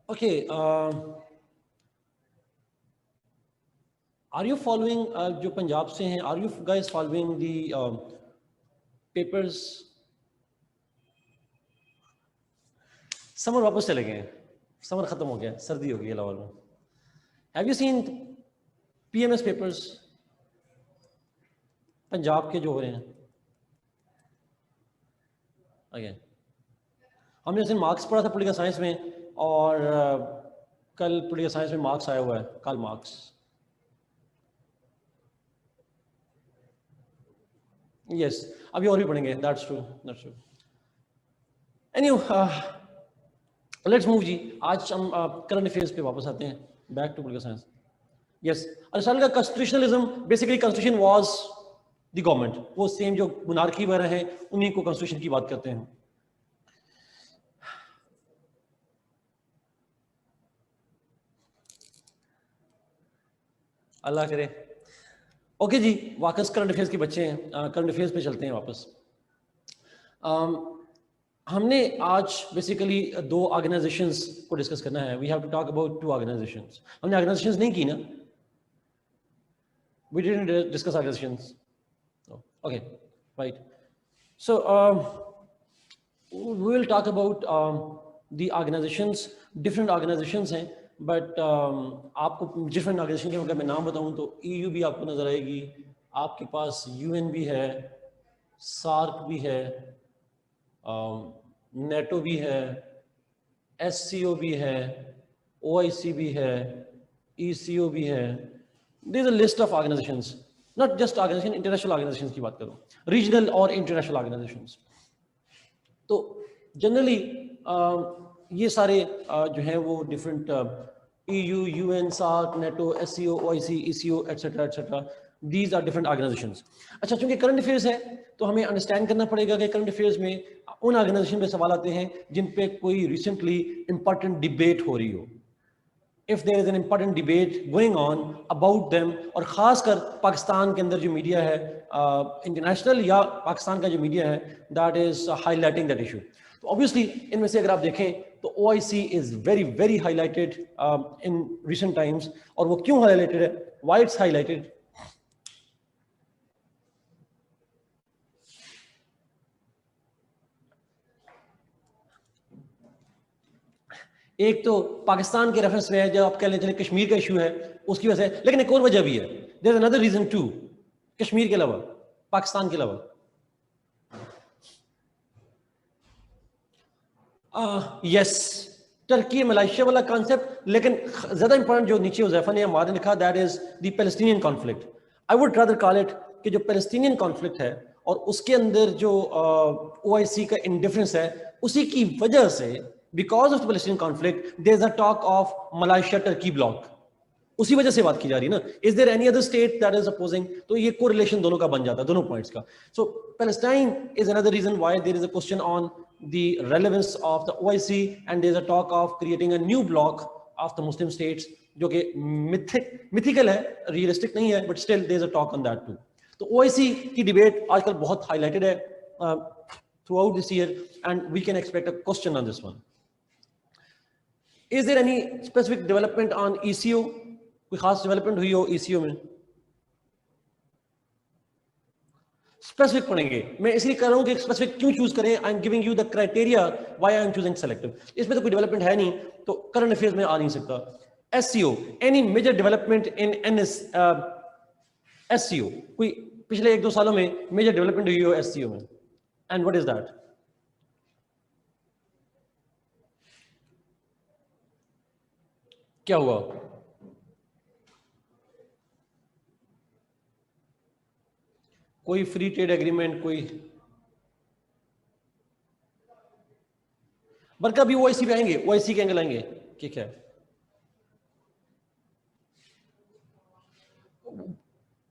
Okay, are you following जो पंजाब से हैं? Are you guys following the papers? Summer वापस चले गए हैं, समर खत्म हो गया, सर्दी हो गई है लाहौर में. Have you seen PMS papers? Punjab के जो हो रहे हैं. Again, हमने उस दिन मार्क्स पढ़ा था पॉलिटिकल साइंस में, और कल पॉलिटिकल साइंस में मार्क्स आया हुआ है, कल मार्क्स. यस, अभी और भी पढ़ेंगे. That's true, that's true. Anyway, let's move जी. आज हम करंट अफेयर्स पे वापस आते हैं. Back to political science. Yes, अरसाल का constitutionalism, basically constitution was the government. वो सेम जो मोनार्की वगैरह है उन्हीं को कॉन्स्टिट्यूशन की बात करते हैं. अल्लाह करे. ओके जी, वापस करंट अफेयर्स के बच्चे हैं. करंट अफेयर्स पे चलते हैं वापस. हमने आज बेसिकली दो ऑर्गेनाइजेशंस को डिस्कस करना है. We have to talk about two organisations. हमने ऑर्गेनाइजेशंस नहीं की ना? We didn't discuss organisations. Okay, right. So we will talk about the organisations. Different organisations हैं, बट आपको डिफरेंट ऑर्गेनाइजेशन के अगर मैं नाम बताऊं तो EU भी आपको नजर आएगी, आपके पास UN भी है, सार्क भी है, नेटो भी है, SCO भी है, OIC भी है, ECO भी है. There is a list of organisations. Not just organisation, international organisations की बात करूं, रीजनल और इंटरनेशनल ऑर्गेनाइजेशंस. तो जनरली ये सारे जो हैं वो different EU, UN, SAARC, NATO, SCO, OIC, ECO, et cetera et cetera. These are different organisations. अच्छा, चूंकि करंट अफेयर्स है तो हमें अंडरस्टैंड करना पड़ेगा कि करंट अफेयर्स में उन ऑर्गेनाइजेशन पे सवाल आते हैं जिन पे कोई रिसेंटली इंपॉर्टेंट डिबेट हो रही हो. If there is an important debate going on about them, और खासकर पाकिस्तान के अंदर जो मीडिया है, इंटरनेशनल या पाकिस्तान का जो मीडिया है, that is highlighting that issue. तो ऑब्वियसली इनमें से अगर आप देखें तो OIC is very very highlighted in recent times. और वो क्यों हाईलाइटेड है, व्हाई इट्स हाईलाइटेड? एक तो पाकिस्तान के रेफरेंस में है, जब आप कह लेते हैं कश्मीर का इशू है उसकी वजह से, लेकिन एक और वजह भी है. There is another reason too, Kashmir के अलावा, पाकिस्तान के अलावा. यस, टर्की मलेशिया वाला कॉन्सेप्ट, लेकिन ज्यादा इंपॉर्टेंट जो नीचे हुज़ैफा ने हमारे लिखा, that is the Palestinian conflict. I would rather call it कि जो पैलेस्टीनियन कॉन्फ्लिक्ट है और उसके अंदर जो OIC का इंडिफरेंस है, उसी की वजह से, because of the Palestinian conflict, there is a talk of Malaysia Turkey block. उसी वजह से बात की जा रही है ना. Is there any other state that is opposing? तो ये कोरिलेशन दोनों का बन जाता है, दोनों पॉइंट्स का. So Palestine is another reason why there is a question on the relevance of the OIC, and there's a talk of creating a new bloc of the Muslim states, जो कि mythical है, realistic नहीं है, but still there's a talk on that too. तो OIC की debate आजकल बहुत highlighted है throughout this year, and we can expect a question on this one. Is there any specific development on ECO? कोई खास development हुई हो ECO में? स्पेसिफिक पढ़ेंगे. मैं इसलिए कर रहा हूं कि स्पेसिफिक क्यों चूज करें. I am giving you the criteria why I am choosing selective. इसमें तो कोई डेवलपमेंट है नहीं, तो करंट अफेयर्स में आ नहीं सकता. SCO, any major development in SCO? कोई पिछले 1-2 सालों में मेजर डेवलपमेंट हुई हो SCO में? And what is that? क्या हुआ? कोई फ्री ट्रेड एग्रीमेंट, कोई बल्कि अभी OIC पे आएंगे, OIC के एंगल आएंगे कि क्या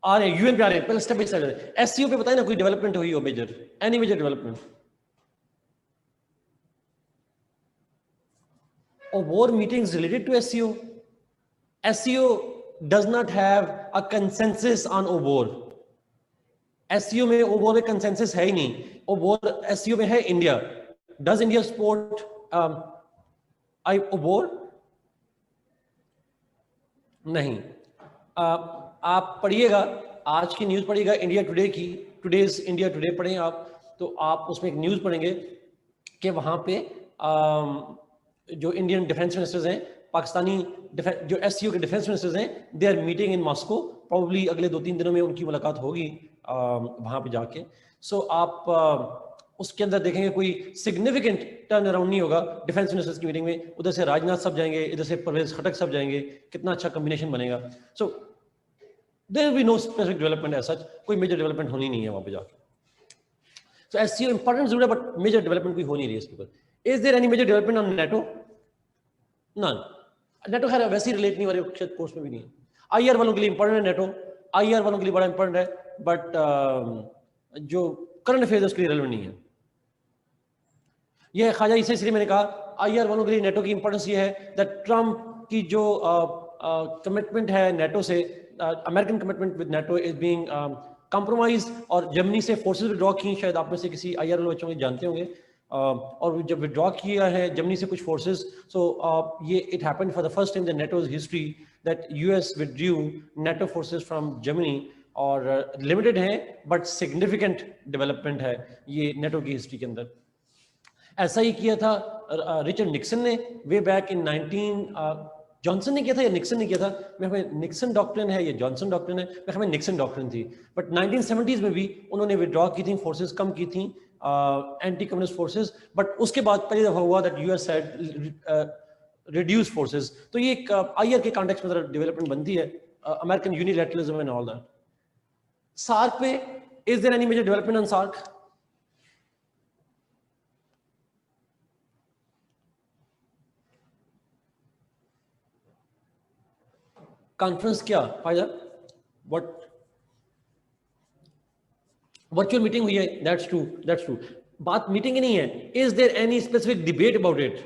आ रहे हैं, UN पे आ रहे हैं. पहले स्टेप बाय स्टेप. SCO पे बताए ना कोई डेवलपमेंट हुई हो major, any major development? Or war meetings related to SCO? SCO does not have a consensus on OBOR. SCO में OBOR में consensus है ही नहीं. OBOR SCO में है India. Does India support OBOR? नहीं, आप पढ़िएगा, आज की न्यूज़ पढ़िएगा इंडिया टुडे की, टुडेज इंडिया टुडे पढ़ें आप, तो आप उसमें एक न्यूज़ पढ़ेंगे कि वहाँ पे जो इंडियन डिफेंस मिनिस्टर्स हैं, पाकिस्तानी जो एससीओ के डिफेंस मिनिस्टर्स हैं, they are meeting in Moscow, probably अगले 2-3 दिनों में उनकी मुलाकात होगी वहाँ पे जाके। सो आप उसके अंदर देखेंगे कोई सिग्निफिकेंट टर्न अराउंड नहीं होगा डिफेंस मिनिस्टर्स की मीटिंग में, उधर से राजनाथ साहब जाएंगे, इधर से परवेज खटक साहब जाएंगे, कितना अच्छा कॉम्बिनेशन बनेगा। So there will be no specific development as such, कोई मेजर डेवलपमेंट होनी नहीं है वहाँ पे जाके। सो एससीओ इंपॉर्टेंट जरूर है, बट मेजर डेवलपमेंट कोई हो नहीं रही है इसके ऊपर। Is there any major development on NATO? None. NATO खैर वैसे ही रिलेट नहीं हो रही, कोर्स में भी नहीं है। आईआर वालों के लिए इंपॉर्टेंट है नेटो, आईआर वालों के लिए बड़ा इंपॉर्टेंट है, बट जो करंट अफेयर्स उसके लिए रेलेवेंट नहीं है। ये ख्वाजा इसलिए मैंने कहा आईआर वालों के लिए नेटो की इंपॉर्टेंस ये है दैट ट्रम्प की जो कमिटमेंट है नेटो से, American commitment with NATO is being compromise, और जर्मनी से फोर्सेस विड्रॉ की, शायद आप में से किसी आईआर वाले बच्चों को जानते होंगे, और जब विड्रॉ किया है जर्मनी से कुछ फोर्सेस, सो ये it happened for the first time in NATO's history that US withdrew NATO forces from Germany, और लिमिटेड है बट सिग्निफिकेंट डेवलपमेंट है ये नेटो की हिस्ट्री के अंदर। ऐसा ही किया था रिचर्ड निक्सन ने वे बैक इन 19 जॉनसन ने किया था या निक्सन ने किया था, मैं हमें निक्सन डॉक्ट्रिन है या जॉनसन डॉक्ट्रिन है, मैं हमें निक्सन डॉक्ट्रिन थी, बट 1970s में भी उन्होंने विड्रॉ की थी, फोर्सेस कम की थी, एंटी कम्युनिस्ट फोर्सेस, बट उसके बाद पहली दफा हुआ that US had reduce forces. तो ये एक आईआर के कॉन्टेक्स्ट में डेवलपमेंट बनती है, American unilateralism and all that. SAARC पे is there any major development on SAARC? Conference क्या फायदा, व्हाट वर्चुअल मीटिंग हुई है, दैट्स ट्रू, दैट्स ट्रू, बात मीटिंग की नहीं है। Is there any specific debate about it?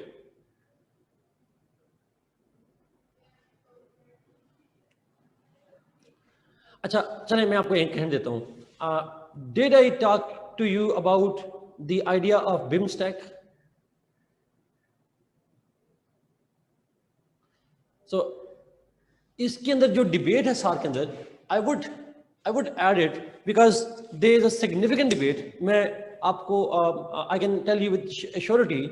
अच्छा चले मैं आपको एक हिंट देता हूं। Did I talk to you about the idea of BIMSTEC? So इसके अंदर जो डिबेट है सार के अंदर, I would add it because there is a significant debate. मैं आपको I can tell you with surety,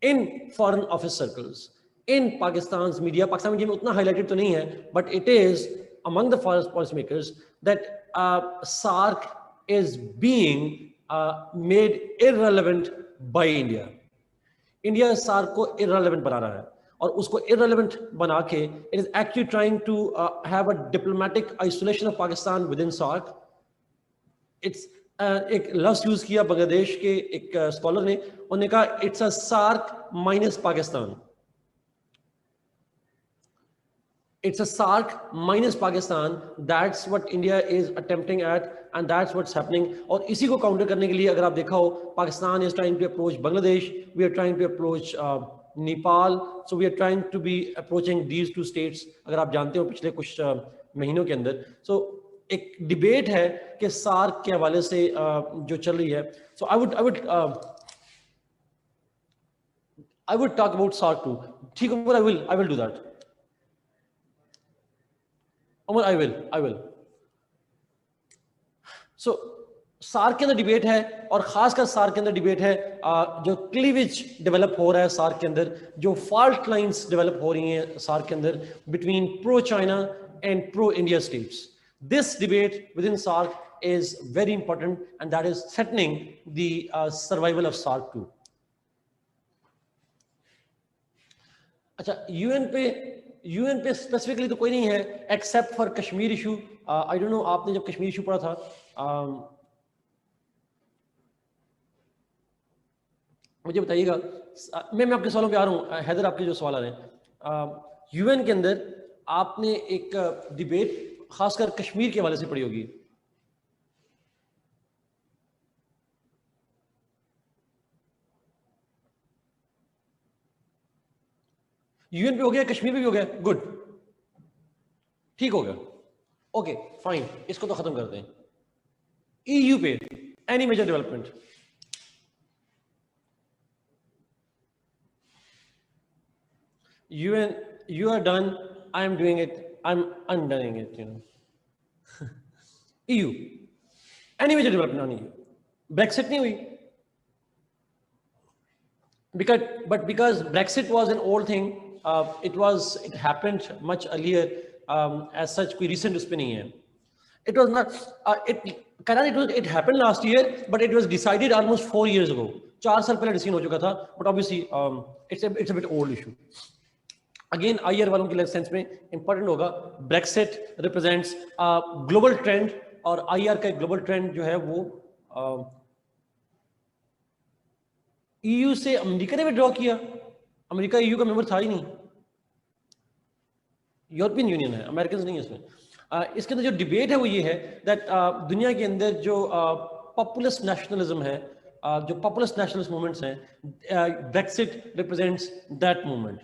in foreign office circles, in Pakistan media, Pakistan media में उतना हाईलाइटेड तो नहीं है, but it is among the policy makers that SARC is being made irrelevant by India. India SAARC को irrelevant बना रहा है, और उसको इररेलेवेंट बना के it is actually trying to have a diplomatic isolation of Pakistan within SAARC. It's एक लफ्ज यूज किया बांग्लादेश के एक स्कॉलर ने, उन्होंने कहा it's a SAARC minus Pakistan, it's a SARC minus Pakistan. That's what India is attempting at, and that's what's happening. और इसी को काउंटर करने के लिए अगर आप देखा हो, Pakistan is trying to approach Bangladesh, we are trying to approach Nepal, so we are trying to be approaching these two states. अगर आप जानते हो पिछले कुछ महीनों के अंदर, so एक डिबेट है कि सार्क के हवाले से जो चल रही है, so I would talk about SARC too. ठीक है, I will do that. I will. So SAARC के अंदर डिबेट है, और खासकर सार्क के अंदर डिबेट है जो क्लीवेज डेवलप हो रहा है सार्क के अंदर, जो फॉल्ट लाइंस डेवलप हो रही हैं सार्क के अंदर between pro China and pro India states. This debate within SAARC is very important, and that is threatening the survival of SARC too. अच्छा, यूएन पे स्पेसिफिकली तो कोई नहीं है except for Kashmir issue. I don't know आपने जब Kashmir issue पढ़ा था, मुझे बताइएगा, मैं आपके सवालों पे आ रहा हूँ, हैदर आपके जो सवाल आ रहे हैं, यूएन के अंदर आपने एक डिबेट खासकर कश्मीर के हवाले से पढ़ी होगी। यूएन पे हो गया, कश्मीर पे भी हो गया, गुड, ठीक हो गया, ओके फाइन, इसको तो खत्म करते हैं। ईयू पे any major development? UN, you are done, I am doing it, I'm doing it, you know. EU, any major development on EU, Brexit नहीं हुई, because Brexit was an old thing, it happened much earlier, as such कोई recent उस पे नहीं है. It was not, it happened last year, but it was decided almost 4 years ago. 4 साल पहले decision हो चुका था, but obviously it's a bit old issue. Again, IR वालों के सेंस में इंपॉर्टेंट होगा, Brexit represents ग्लोबल ट्रेंड, और IR का ग्लोबल ट्रेंड जो है वो EU से अमेरिका ने विड्रॉ किया. अमेरिका EU का मेंबर था ही नहीं, यूरोपियन यूनियन है, अमेरिकन नहीं है इसमें. इसके अंदर जो डिबेट है वो ये है दैट दुनिया के अंदर जो पॉपुलिस्ट नेशनलिज्म है, जो पॉपुलिस्ट नेशनलिस्ट मूवमेंट्स हैं, Brexit represents that movement.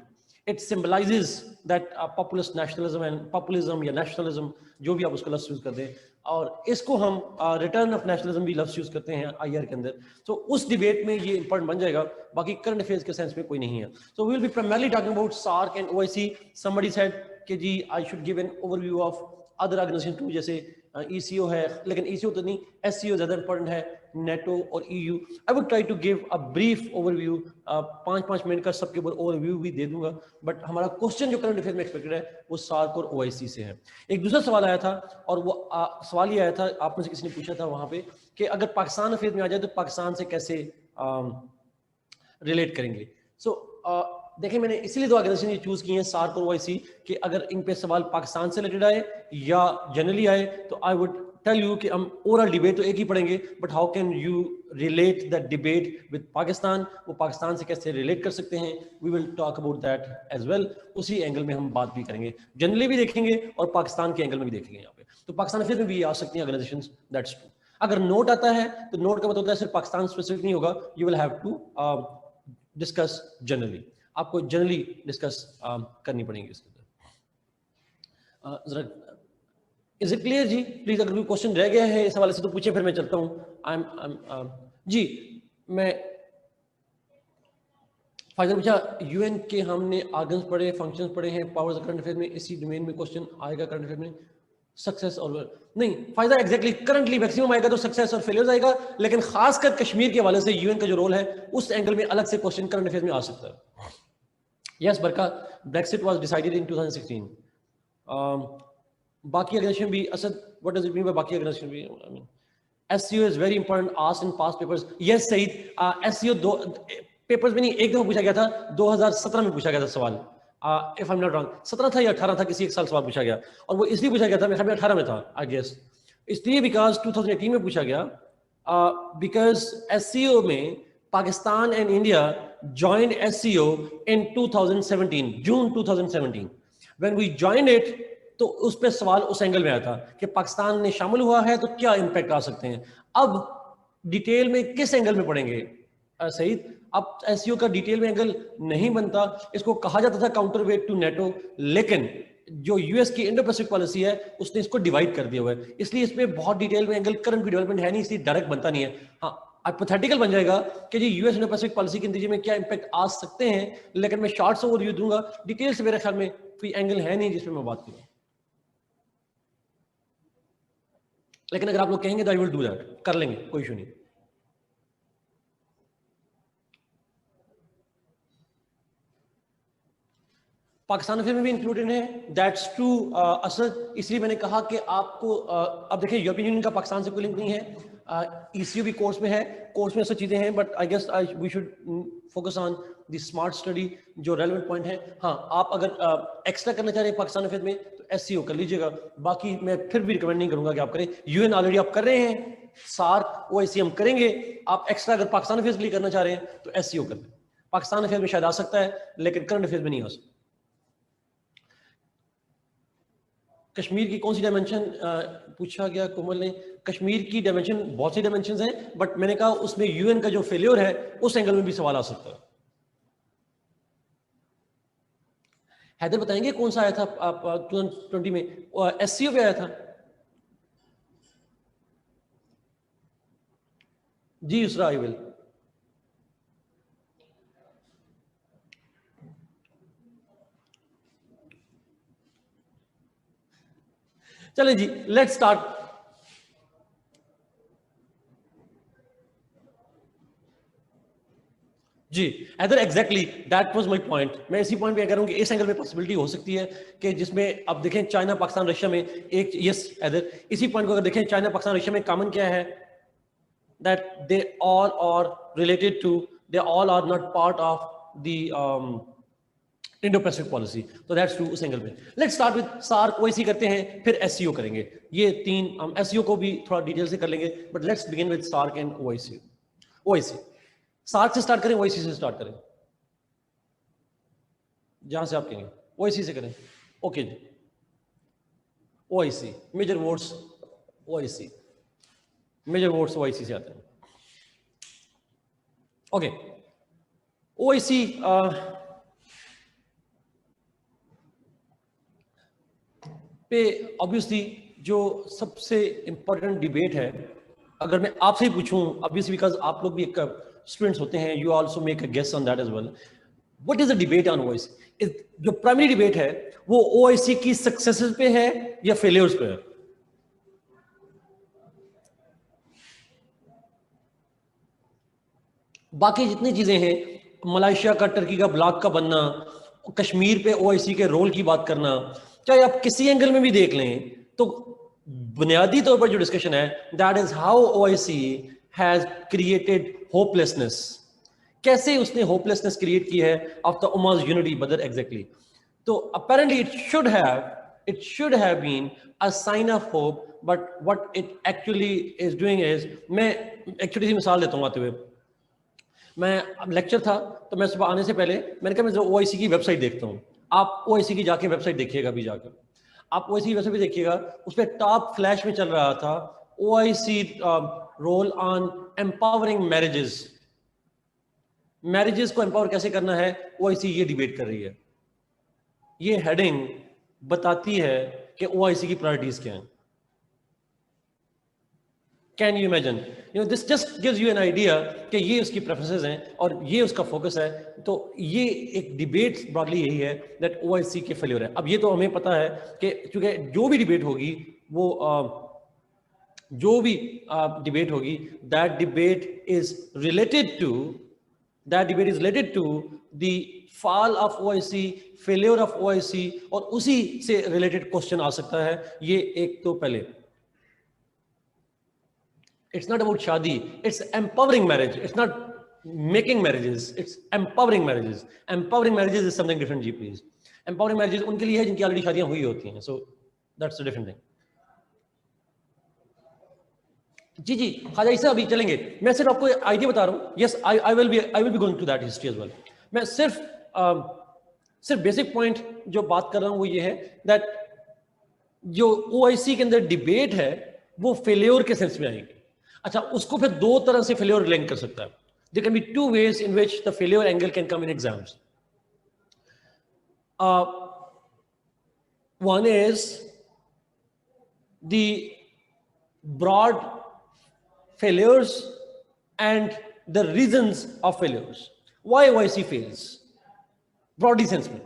It symbolizes that populist nationalism and populism या नेशनलिज्म, जो भी आप उसका लफ्ज़ यूज़ कर दें, और इसको हम रिटर्न ऑफ नेशनलिज्म भी लफ्ज़ यूज़ करते हैं IR के अंदर. तो उस डिबेट में ये इंपॉर्टेंट बन जाएगा, बाकी करंट अफेयर्स के सेंस में कोई नहीं है. So we will be primarily talking about SAARC and OIC. Somebody said कि जी I should give an overview of other organisation too, जैसे ECO है, लेकिन ECO तो नहीं, SCO ज़्यादा इंपॉर्टेंट है, NATO और EU. I would try to give a brief overview, 5-5 minute का सबके ऊपर ओवरव्यू भी दे दूंगा, बट हमारा क्वेश्चन जो करंट अफेयर में एक्सपेक्टेड है वो SAARC और OIC से है. एक दूसरा सवाल आया था, और वो सवाल ये आया था, आप में से किसी ने पूछा था वहाँ पे कि अगर पाकिस्तान अफेयर में आ जाए तो पाकिस्तान से कैसे रिलेट करेंगे. सो देखिए, मैंने इसीलिए दो ऑर्गेनाइजेशन ये चूज की हैं, SAARC और OIC, कि अगर इन पे सवाल पाकिस्तान से रिलेटेड आए या जनरली आए तो आई वुड टेल यू कि हम ओवरऑल डिबेट तो एक ही पढ़ेंगे, but how can you relate that debate with Pakistan, वो पाकिस्तान से कैसे रिलेट कर सकते हैं, we will talk about that as well. उसी एंगल में हम बात भी करेंगे, जनरली भी देखेंगे और पाकिस्तान के एंगल में भी देखेंगे. यहाँ पे तो पाकिस्तान फिर में भी आ सकती हैं ऑर्गेनाइजेशन, दैट्स ट्रू. अगर नोट आता है तो नोट का मतलब होता है सिर्फ पाकिस्तान स्पेसिफिक नहीं होगा, you will have to discuss generally, आपको जनरली डिस्कस करनी पड़ेगी इसके अंदर. जरा इज इट क्लियर जी? प्लीज अगर कोई क्वेश्चन रह गया है इस हवाले से तो पूछे, फिर मैं चलता हूं. जी, मैं फायदा पूछा, UN के हमने आर्गन्स पढ़े, फंक्शंस पढ़े हैं, पावर्स करंट अफेयर में इसी डोमेन में क्वेश्चन आएगा करंट अफेयर में. सक्सेस और नहीं, फायदा एग्जैक्टली करंटली मैक्सिमम आएगा तो सक्सेस और फेलियर्स आएगा, लेकिन खासकर कश्मीर के हवाले से UN का जो रोल है उस एंगल में अलग से क्वेश्चन करंट अफेयर में आ सकता है. Yes, Barka, Brexit was decided in 2016. Baki organization भी, Asad, what does it mean by Baki organization भी? I mean, SCO is very important, asked in past papers. Yes, Saeed, SCO दो papers में नहीं, एक दफा पूछा गया था, 2017 में पूछा गया था सवाल. If I'm not wrong, 17 था या 18 था, किसी एक साल सवाल पूछा गया, और वो इसलिए पूछा गया था, मेरे 18 में था, I guess. इसलिए because 2018 में पूछा गया, because SCO में Pakistan and India joined SCO in 2017, June 2017. When we joined it, तो उस पर सवाल उस एंगल में आया था कि पाकिस्तान ने शामिल हुआ है तो क्या इंपैक्ट आ सकते हैं. अब डिटेल में किस एंगल में पढ़ेंगे सईद? अब SCO का डिटेल में एंगल नहीं बनता, इसको कहा जाता था काउंटर वेट टू नेटो, लेकिन जो US की इंडो पैसिफिक पॉलिसी है उसने इसको डिवाइड कर दिया हुआ है, इसलिए इसमें बहुत डिटेल में एंगल करंट डेवलपमेंट है नहीं, इसलिए डायरेक्ट बनता नहीं है. हाँ, हाइपोथेटिकल बन जाएगा कि जी US इंडो पैसिफिक पॉलिसी के नतीजे में क्या इंपैक्ट आ सकते हैं, लेकिन मैं शॉर्ट्स ओवरव्यू दूंगा, डिटेल से मेरे ख्याल में कोई एंगल है नहीं जिसमें मैं बात करूं. लेकिन अगर आप लोग कहेंगे तो आई विल डू दैट, कर लेंगे, कोई इशू नहीं. पाकिस्तान फिल्म में भी इंक्लूडेड है, दैट्स ट्रू असद. इसलिए मैंने कहा कि आपको अब देखिए यूरोपियन यूनियन का पाकिस्तान से कोई लिंक नहीं है, ECO भी कोर्स में है, कोर्स में सब चीजें हैं, but I guess we should focus on the smart study जो रेलेवेंट पॉइंट है. हाँ, आप अगर एक्स्ट्रा करना चाह रहे हैं पाकिस्तान फिल्म में तो SCO कर लीजिएगा, बाकी मैं फिर भी रिकमेंड नहीं करूंगा कि आप करें. UN ऑलरेडी आप कर रहे हैं, SAARC OIC हम करेंगे, आप एक्स्ट्रा अगर पाकिस्तान अफेयर्स के लिए करना चाह रहे हैं तो SCO कर लें. पाकिस्तान अफेयर में शायद आ सकता है, लेकिन करंट अफेयर में नहीं आ सकता. कश्मीर की कौन सी डायमेंशन पूछा गया कोमल ने? कश्मीर की डायमेंशन बहुत सी डायमेंशन हैं, बट मैंने कहा उसमें UN का जो फेलियर है उस एंगल में भी सवाल आ सकता है. हैदर बताएंगे कौन सा आया था आप 2020 में SCO पे आया था? जी उसरा, आई विल. चलें जी, लेट्स स्टार्ट। जी, either exactly that was my point. मैं इसी पॉइंट पे कह रहा हूं कि इस एंगल पे पॉसिबिलिटी हो सकती है कि जिसमें अब देखें चाइना पाकिस्तान रशिया में एक, यस एदर इसी पॉइंट को अगर देखें चाइना पाकिस्तान रशिया में कॉमन क्या है, that they all are related to, they all are not part of the Indo-Pacific policy. So that's true उस एंगल पे। Let's start with SAARC, OIC करते हैं, फिर SCO करेंगे। ये तीन हम SCO को भी थोड़ा डिटेल से कर लेंगे, but let's begin with SAARC and OIC. OIC, SAARC से स्टार्ट करें, OIC से स्टार्ट करें, जहां से आप कहेंगे OIC से करें। ओके जी, OIC major votes, OIC major votes OIC से आते हैं। ओके, OIC पे ऑब्वियसली जो सबसे इंपॉर्टेंट डिबेट है, अगर मैं आपसे ही पूछूं, ऑब्वियसली बिकॉज आप लोग भी एक स्टूडेंट्स होते हैं, you also make a guess on that as well, what is the debate on OIC? जो प्राइमरी डिबेट है वो OIC की सक्सेसेस पे है या फेलियर्स पे है? बाकी जितनी चीजें हैं, मलेशिया का टर्की का ब्लॉक का बनना, कश्मीर पे OIC के रोल की बात करना, चाहे आप किसी एंगल में भी देख लें, तो बुनियादी तौर पर जो डिस्कशन है that is how OIC has created hopelessness. कैसे उसने होपलेसनेस क्रिएट की है ऑफ द उम्मा's यूनिटी बदर एग्जैक्टली। तो apparently it should have been a sign of hope, but what it actually is doing is, मैं एक्चुअली सी मिसाल देता हूँ आते हुए। मैं लेक्चर था तो मैं सुबह आने से पहले मैंने कहा मैं जो OIC की वेबसाइट देखता हूँ, आप OIC की जाके वेबसाइट देखिएगा, अभी जाकर आप OIC की वेबसाइट भी देखिएगा, उस पर टॉप फ्लैश में चल रहा था OIC roll on empowering marriages. Marriages को एम्पावर कैसे करना है, OIC ये डिबेट कर रही है। ये हेडिंग बताती है कि OIC की प्रायोरिटीज क्या हैं। Can you imagine? This just gives you an idea कि ये उसकी प्रेफरेंसेस हैं और ये उसका फोकस है। तो ये एक डिबेट ब्रॉडली यही है दैट OIC के फेलियर है। अब ये तो हमें पता है कि चूंकि जो भी डिबेट होगी वो जो भी डिबेट होगी, that debate is related to the fall of OIC, failure of OIC, और उसी से रिलेटेड क्वेश्चन आ सकता है। ये एक तो पहले, it's not about shadi, it's empowering marriage, it's not making marriages, it's empowering marriages. Empowering marriages is something different ji please. Empowering marriages उनके लिए है जिनकी ऑलरेडी शादियां हुई होती हैं, so that's a different thing. जी खाजा इससे अभी चलेंगे, मैं सिर्फ आपको आइडिया बता रहा हूँ। Yes, I will be going to that history as well. मैं सिर्फ बेसिक पॉइंट जो बात कर रहा हूँ वो ये है दैट जो OIC के अंदर डिबेट है वो फेलियर के सेंस में आएगी। अच्छा, उसको फिर दो तरह से फेलियर लिंक कर सकता है। There can be two ways in which the failure angle can come in exams. One is the broad failures and the reasons of failures. Why OIC fails? Broadly sense में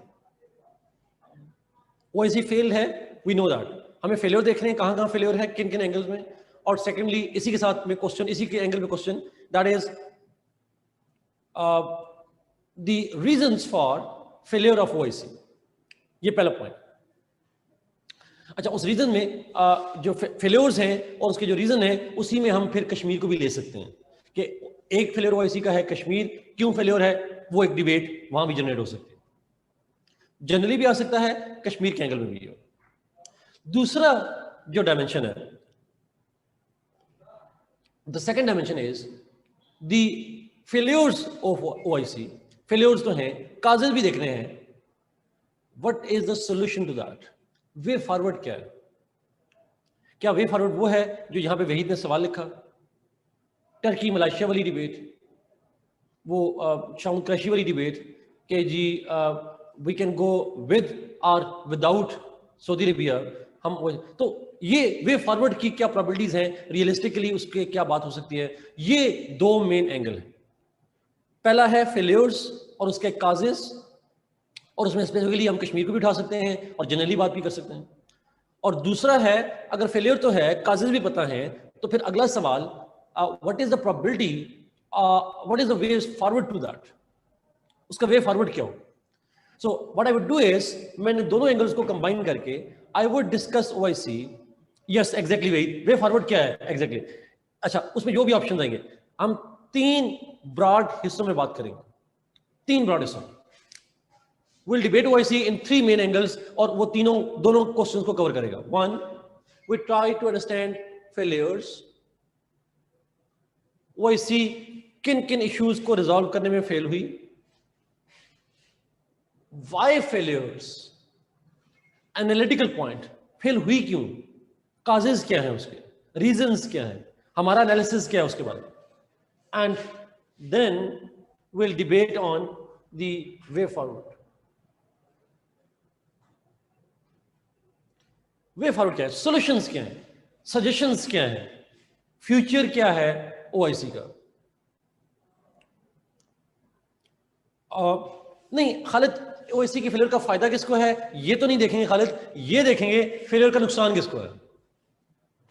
OIC failed है, we know that. हमें failure देखने हैं, कहाँ failure है, किन angles में। और सेकेंडली इसी के साथ में क्वेश्चन, इसी के एंगल में question, that is the reasons for failure of OIC. ये पहला पॉइंट। अच्छा, उस रीजन में जो फेलियर्स हैं और उसके जो रीजन है उसी में हम फिर कश्मीर को भी ले सकते हैं कि एक फेलियर OIC का है, कश्मीर क्यों फेलियर है, वो एक डिबेट वहां भी जनरेट हो सकती है। जनरली भी आ सकता है, कश्मीर के एंगल में भी हो। दूसरा जो डायमेंशन है, the second dimension is the failures of OIC। Failures तो हैं, काजेस भी देख रहे हैं। What is the solution to that? Way forward क्या है? क्या वे फॉरवर्ड वो है जो यहां पे वहीद ने सवाल लिखा, टर्की मलेशिया वाली डिबेट, वो शाउन क्रशी वाली डिबेट कि जी वी कैन गो विद और विदाउट सऊदी अरेबिया, हम तो ये वे फॉरवर्ड की क्या प्रोबेबिलिटीज हैं, रियलिस्टिकली उसके क्या बात हो सकती है? ये दो मेन एंगल है। पहला है फेलियर्स और उसके काजेस, और उसमें स्पेसिफिकली हम कश्मीर को भी उठा सकते हैं और जनरली बात भी कर सकते हैं। और दूसरा है अगर फेलियर तो है, काजेस भी पता है, तो फिर अगला सवाल what is the probability, what is the way forward to that, उसका वे फॉरवर्ड क्या हो. So what I would do is, मैंने दोनों एंगल्स को कंबाइन करके I would discuss OIC. Yes exactly, way forward क्या है एग्जैक्टली. अच्छा, उसमें जो भी ऑप्शन आएंगे हम 3 ब्रॉड हिस्सों में बात करेंगे. 3 ब्रॉड हिस्सों. We'll debate OIC in 3 main angles और वो दोनों क्वेश्चंस को कवर करेगा. 1, we try to understand failures. OIC किन इश्यूज को रिजॉल्व करने में फेल हुई. Why failures? Analytical point, fail हुई क्यों, काजेस क्या है उसके, रीजंस क्या है, हमारा एनालिसिस क्या है उसके बाद. And then we'll debate on the way forward. Way forward क्या है, सॉल्यूशंस क्या है, सजेशंस क्या है, फ्यूचर क्या है ओआईसी का. नहीं खालिद, ओआईसी की फेलियर का फायदा किसको है ये तो नहीं देखेंगे खालिद, ये देखेंगे फेलियर का नुकसान किसको है.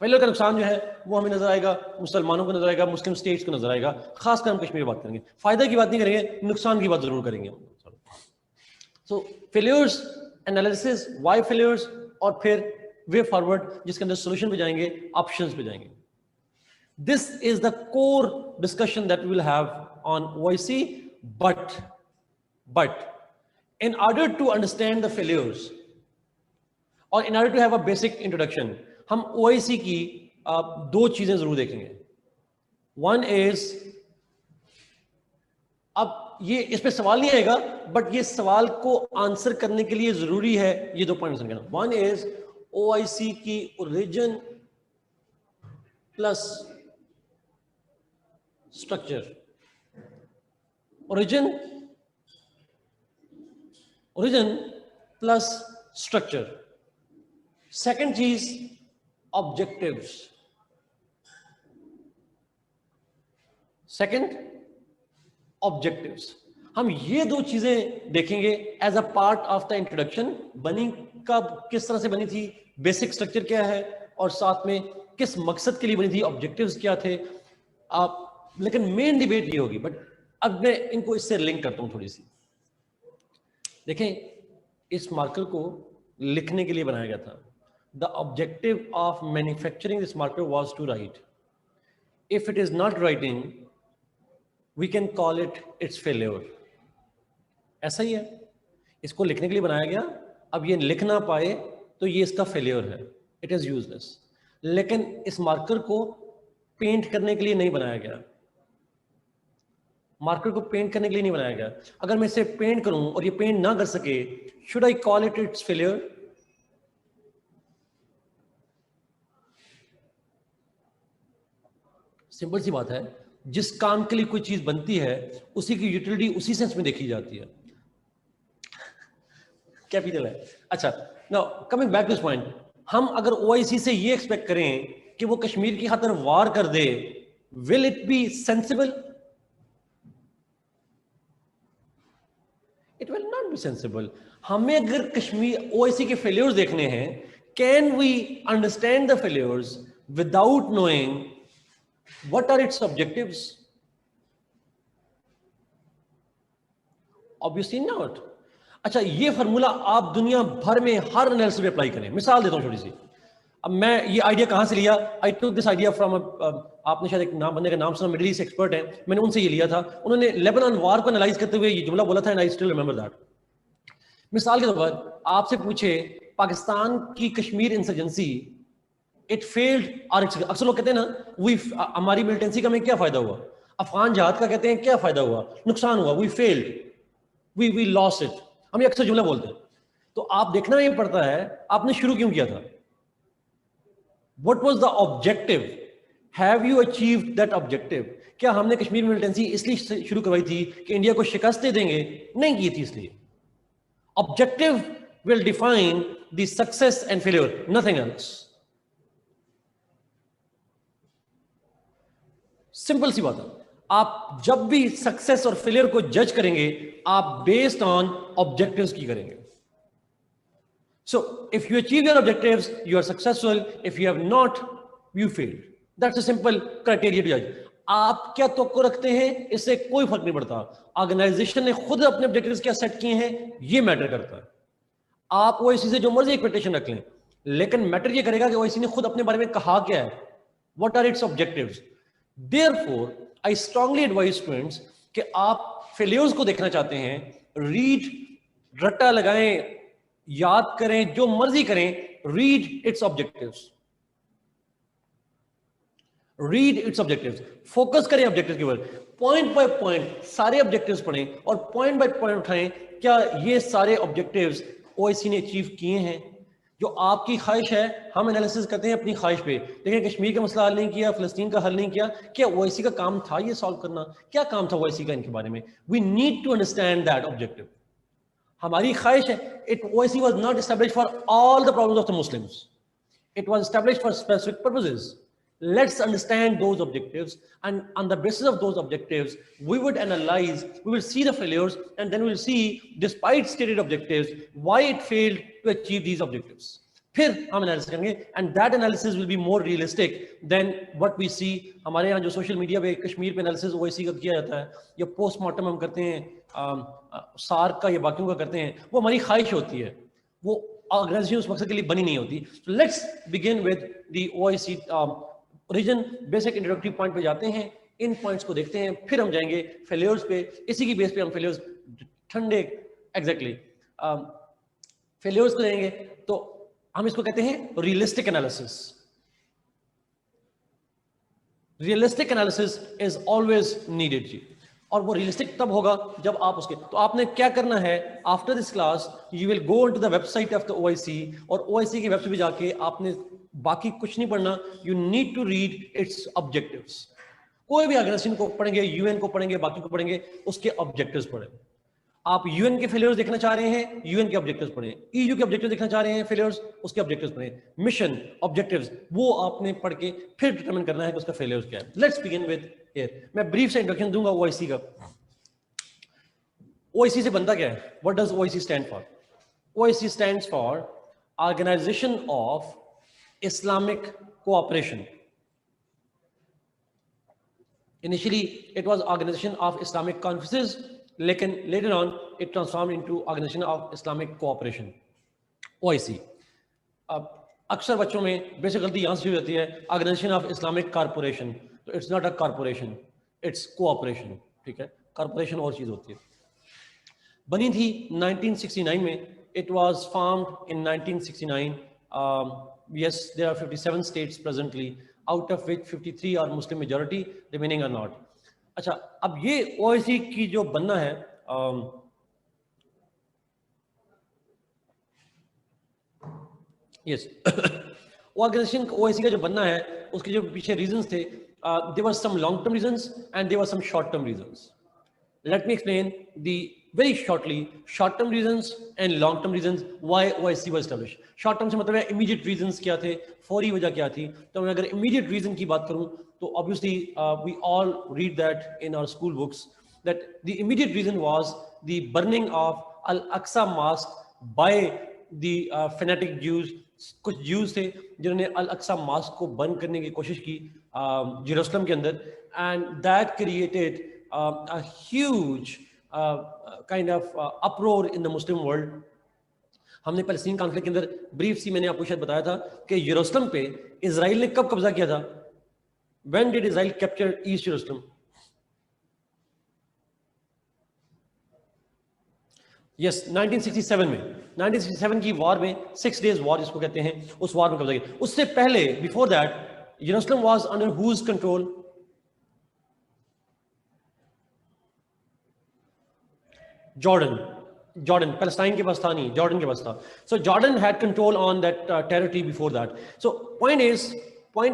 फेलियर का नुकसान जो है वो हमें नजर आएगा, मुसलमानों को नजर आएगा, मुस्लिम स्टेट्स को नजर आएगा. खासकर हम कश्मीर की बात करेंगे, फायदा की बात नहीं करेंगे, नुकसान की बात जरूर करेंगे. सो फेलियर्स, एनालिसिस, व्हाई फेलियर्स, और फिर वे फॉरवर्ड जिसके अंदर सॉल्यूशन पे जाएंगे, ऑप्शंस पे जाएंगे. This is the core discussion that we will have on OIC. But in order to understand the failures or in order to have a basic introduction, हम OIC की 2 चीजें जरूर देखेंगे. One is, अब ये इस पे सवाल नहीं आएगा बट ये सवाल को आंसर करने के लिए जरूरी है ये 2 पॉइंट समझना. One is OIC की origin plus structure. Origin plus structure. Second चीज ऑब्जेक्टिव्स. हम ये 2 चीजें देखेंगे as a part of the introduction. बनी कब, किस तरह से बनी थी, बेसिक स्ट्रक्चर क्या है, और साथ में किस मकसद के लिए बनी थी, ऑब्जेक्टिव्स क्या थे. लेकिन मेन डिबेट ये होगी. बट अब मैं इनको इससे लिंक करता हूं थोड़ी सी. देखें, इस मार्कर को लिखने के लिए बनाया गया था. The objective of manufacturing this marker was to write. If it is not writing we can call its failure. ऐसा ही है, इसको लिखने के लिए बनाया गया. अब ये लिख ना पाए तो ये इसका फेलियर है, इट इज यूजलेस. लेकिन इस मार्कर को पेंट करने के लिए नहीं बनाया गया. मार्कर को पेंट करने के लिए नहीं बनाया गया. अगर मैं इसे पेंट करूं और ये पेंट ना कर सके, should I call its failure? Simple सी बात है, जिस काम के लिए कोई चीज बनती है उसी की यूटिलिटी उसी सेंस में देखी जाती है. कैपिटल है. अच्छा, now coming back to this point, हम अगर ओआईसी से ये एक्सपेक्ट करें कि वो कश्मीर की खातिर वार कर दे, will it be sensible? It will not be sensible. हमें अगर कश्मीर ओआईसी के फेलियर्स देखने हैं, can we understand the failures without knowing what are its objectives? Obviously not. अच्छा, ये फार्मूला आप दुनिया भर में हर एनालिसिस में अप्लाई करें. मिसाल देता हूं छोटी सी. अब मैं ये आइडिया कहां से लिया? आई टुक दिस आइडिया फ्रॉम, आपने शायद एक नाम, बंदे का नाम सुना, मिडिल ईस्ट एक्सपर्ट है, मैंने उनसे ये लिया था. उन्होंने लेबनान वार को एनालाइज करते हुए ये जुमला बोला था, and I still remember that. मिसाल के तौर पर आपसे पूछे पाकिस्तान की कश्मीर इंसर्जेंसी, इट फेल्ड. और अक्सर लोग कहते हैं ना, हमारी मिलिटेंसी का हमें क्या फायदा हुआ, अफगान जहाद का कहते हैं क्या फायदा हुआ, नुकसान हुआ, we failed, we lost it. हम ये अक्सर जुमला बोलते हैं. तो आप देखना ये पड़ता है आपने शुरू क्यों किया था. What was the objective? Have you achieved that objective? क्या हमने कश्मीर मिलिटेंसी इसलिए शुरू करवाई थी कि इंडिया को शिकस्त दे देंगे? नहीं की थी इसलिए. Objective will define the success and failure, nothing else. Simple सी बात है. आप जब भी सक्सेस और फेलियर को जज करेंगे, आप बेस्ड ऑन ऑब्जेक्टिव्स की करेंगे. So if you achieve your objectives, you are successful. If you have not, you failed. That's a simple criteria to judge. आप क्या तवक्को रखते हैं इससे कोई फर्क नहीं पड़ता. ऑर्गेनाइजेशन ने खुद अपने ऑब्जेक्टिव्स क्या सेट किए हैं ये मैटर करता है. आप ओआईसी से जो मर्जी एक्सपेक्टेशन रख लें, लेकिन मैटर ये करेगा कि ओआईसी ने खुद अपने बारे में कहा क्या है. What are its objectives. Therefore I strongly advise students कि आप फेलियर्स को देखना चाहते हैं, रीड, रट्टा लगाएं, याद करें, जो मर्जी करें, read its objectives. Read its objectives, focus करें ऑब्जेक्टिव के ऊपर, पॉइंट बाय पॉइंट सारे ऑब्जेक्टिव्स पढ़ें और पॉइंट बाय पॉइंट उठाएं. क्या ये सारे ऑब्जेक्टिव्स ओआईसी ने अचीव किए हैं? जो आपकी ख्वाहिश है, हम एनालिसिस करते हैं अपनी ख्वाहिश पे, लेकिन कश्मीर का मसला हल नहीं किया, फिलिस्तीन का हल नहीं किया. क्या ओआईसी का काम था ये सॉल्व करना? क्या काम था ओआईसी का इनके बारे में? We need to understand that objective. हमारी ख्वाहिश है, it OIC was not established for all the problems of the Muslims. It was established for specific purposes. Let's understand those objectives, and on the basis of those objectives, we would analyze, we will see the failures, and then we will see, despite stated objectives, why it failed to achieve these objectives. फिर हम analysis करेंगे, and that analysis will be more realistic than what we see. हमारे यहाँ जो social media पे कश्मीर पे analysis OIC का किया जाता है, या पोस्टमार्टम हम करते हैं, सार्क का या बाकियों का करते हैं, वो हमारी ख्वाहिश होती है, वो ऑर्गेनाइजेशन उस मकसद के लिए बनी नहीं होती. So let's begin with the OIC origin. Basic introductory point पे जाते हैं, इन पॉइंट्स को देखते हैं, फिर हम जाएंगे फेलियर्स पे. इसी की बेस पे हम फेलियर्स ठंडे एग्जैक्टली फेलियर्स को देंगे. तो हम इसको कहते हैं realistic analysis. Realistic analysis is always needed जी. और वो रियलिस्टिक तब होगा जब आप उसके, तो आपने क्या करना है, after this class you will go into the website of the OIC, और ओआईसी की वेबसाइट पे जाके आपने बाकी कुछ नहीं पढ़ना. You need to read its objectives. कोई भी ऑर्गेनाइजेशन को पढ़ेंगे, यूएन को पढ़ेंगे, बाकी को पढ़ेंगे, उसके ऑब्जेक्टिव्स पढ़ें. आप यूएन के फेलियर्स देखना चाह रहे हैं, यूएन के ऑब्जेक्टिव्स पढ़ें. ईयू के ऑब्जेक्टिव्स देखना चाह रहे हैं फेलियर्स, उसके ऑब्जेक्टिव्स पढ़ें. मिशन ऑब्जेक्टिव्स वो आपने पढ़ के फिर डिटरमिन करना है कि उसका फेलियर्स क्या है. Let's begin with here. मैं ब्रीफ से इंट्रोडक्शन दूंगा ओआईसी का. ओआईसी से बनता क्या है? What does OIC stand for? OIC stands for organisation of Islamic Cooperation. Initially, it was Organization of Islamic Conferences, लेकिन later on it transformed into Organization of Islamic Cooperation, OIC. अब अक्सर बच्चों में बेसिक गलती यहाँ से हो जाती है, Organization of Islamic Corporation. तो it's not a corporation, it's cooperation. ठीक है, corporation और चीज होती है. बनी थी 1969 में. It was formed in 1969. Yes, there are 57 states presently, out of which 53 are Muslim majority, remaining are not. अच्छा, अब ये OIC की जो बनना है, yes, ऑर्गेनाइजेशन OIC का जो बनना है, उसके जो पीछे रीजंस थे, there were some long term reasons and there were some short term reasons. Let me explain the very shortly short term reasons and long term reasons why OIC was established. Short term से मतलब है immediate reasons क्या थे, फौरी वजह क्या थी. तो मैं अगर immediate reason की बात करूं तो obviously we all read that in our school books that the immediate reason was the burning of Al-Aqsa Mosque by the fanatic Jews. कुछ Jews थे जिन्होंने Al-Aqsa Mosque को बंद करने की कोशिश की जेरूसलम के अंदर, and that created a huge kind of uproar in the Muslim world. हमने पैलेस्टीन कॉन्फ्लिक्ट के अंदर ब्रीफ सी मैंने आपको शायद बताया था कि यरूशलेम पे इजराइल ने कब कब्जा किया था. When did Israel capture East Jerusalem? Yes, 1967 में. 1967 की वॉर में, 6 days वॉर जिसको कहते हैं, उस वॉर में कब्जा किया. उससे पहले बिफोर दैट यरूशलेम was under whose control? Jordan, Palestine के पास था नहीं, Jordan के पास था. So Jordan had control on that territory before that. So point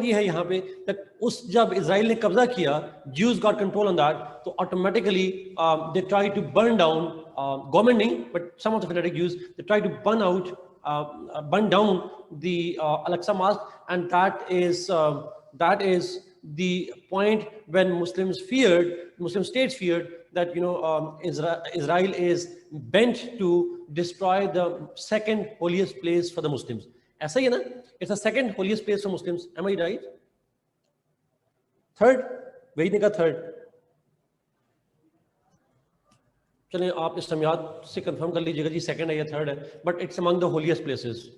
ये है यहाँ पे that उस जब इजराइल ने कब्जा किया, Jews got control on that, तो automatically they tried to burn down, government नहीं, but some of the fanatic Jews, they tried to burn down the Al-Aqsa Mosque, and that is the point when Muslim states feared that Israel is bent to destroy the second holiest place for the Muslims. ऐसा ही है ना? It's the second holiest place for Muslims. Am I right? Third? वही ने कहा third. चलिए आप इस समयात से कंफर्म कर लीजिएगा जी सेकंड है या थर्ड है, but it's among the holiest places.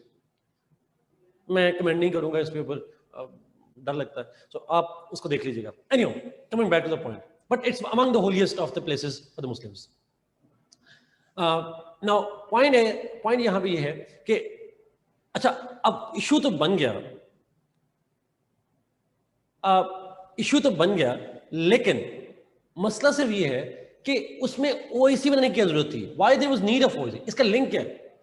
मैं कमेंट नहीं करूंगा इस पे ऊपर, डर लगता है, सो आप उसको देख लीजिएगा. Anyway, coming back to the point, but it's among the holiest of the places for the Muslims. Now point यहां पे ये है कि अच्छा अब इशू तो बन गया, लेकिन मसला सिर्फ ये है कि उसमें ओआईसी बनाने की जरूरत थी. Why there was need of OIC? इसका लिंक क्या है?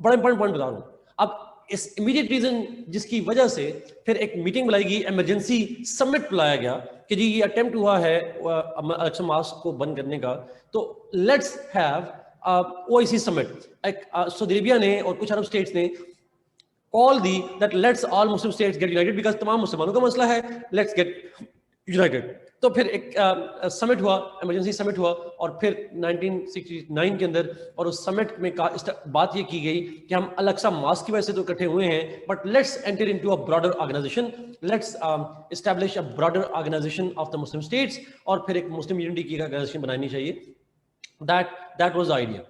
बड़ा इंपॉर्टेंट पॉइंट बता रहा हूं. अब इस इमीडिएट रीजन जिसकी वजह से फिर एक मीटिंग बुलाई गई, इमरजेंसी समिट बुलाया गया कि जी ये अटेम्प्ट हुआ है अल-अक्सा मॉस्क को बंद करने का, तो let's have OIC summit. Saudi Arabia ने और कुछ अरब स्टेट्स ने कॉल दी that let's all Muslim states get united, because तमाम मुसलमानों का मसला है, लेट्स गेट यूनाइटेड. तो फिर एक समिट हुआ, इमरजेंसी समिट हुआ, और फिर 1969 के अंदर, और उस समिट में बात ये की गई कि हम अल-अक्सा मॉस्क की वजह से तो इकट्ठे हुए हैं, but let's enter into a broader organisation, let's establish a broader organisation of the Muslim states, और फिर एक मुस्लिम यूनिटी की ऑर्गेनाइजेशन बनानी चाहिए. That was the idea.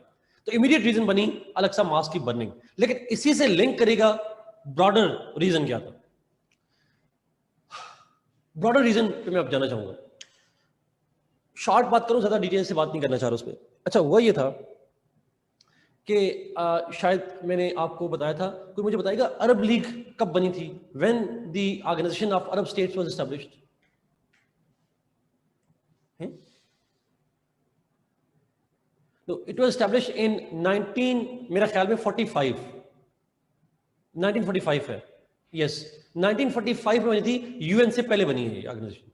तो इमीडिएट रीजन बनी अल-अक्सा मॉस्क की बर्निंग. लेकिन इसी से लिंक करेगा ब्रॉडर रीजन क्या था. ब्रॉडर रीजन पे मैं अब जाना चाहूंगा. शॉर्ट बात करूं, ज्यादा डिटेल से बात नहीं करना चाह रहा उस पर. अच्छा हुआ ये था कि शायद मैंने आपको बताया था, कोई मुझे बताएगा अरब लीग कब बनी थी? When the organisation of Arab states was established? तो इट वाज एस्टैब्लिश्ड इन 19 मेरा ख्याल में 45, 1945 है. यस, 1945 में बनी थी. यूएन से पहले बनी है ये ऑर्गेनाइजेशन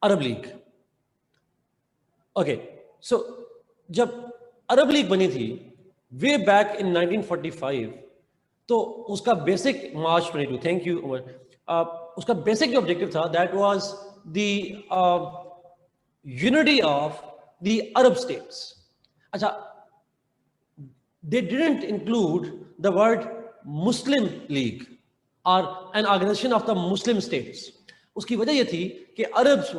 अरब लीग. ओके, सो जब अरब लीग बनी थी वे बैक इन 1945, तो उसका basic March 22, thank you Umar, उसका बेसिक जो ऑब्जेक्टिव था that was the unity of the Arab states. अच्छा, they didn't include the word Muslim League or an organization of the Muslim states. उसकी वजह ये थी कि Arabs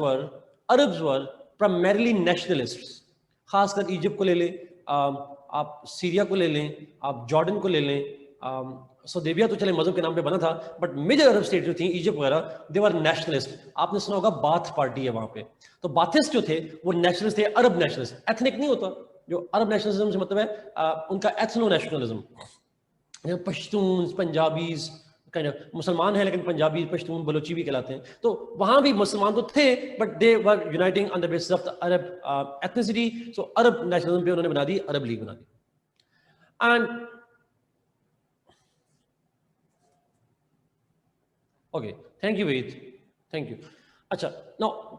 were primarily nationalists. खासकर इजिप्ट को ले लें, आप सीरिया को ले लें, आप जॉर्डन को ले लें, सऊदी अरेबिया तो चले मजहब के नाम पे बना था, बट मेजर अरब स्टेट जो थी इजिप्ट वगैरह, दे वर नेशनलिस्ट. आपने सुना होगा बाथ पार्टी है वहां पे, तो बाथिस्ट जो थे वो नेशनलिस्ट थे, अरब नेशनलिस्ट. एथनिक नहीं होता, जो अरब नेशनलिज्म से मतलब है उनका एथनो नेशनलिज्म. पश्तून, पंजाबीज, मुसलमान है लेकिन पंजाबी, पश्तून, बलोची भी कहलाते हैं. तो वहां भी मुसलमान तो थे, but they were uniting on the basis of the Arab ethnicity. So Arab nationalism पे उन्होंने बना दी, अरब लीग बना दी. And okay, thank you Ved, thank you. अच्छा, नाउ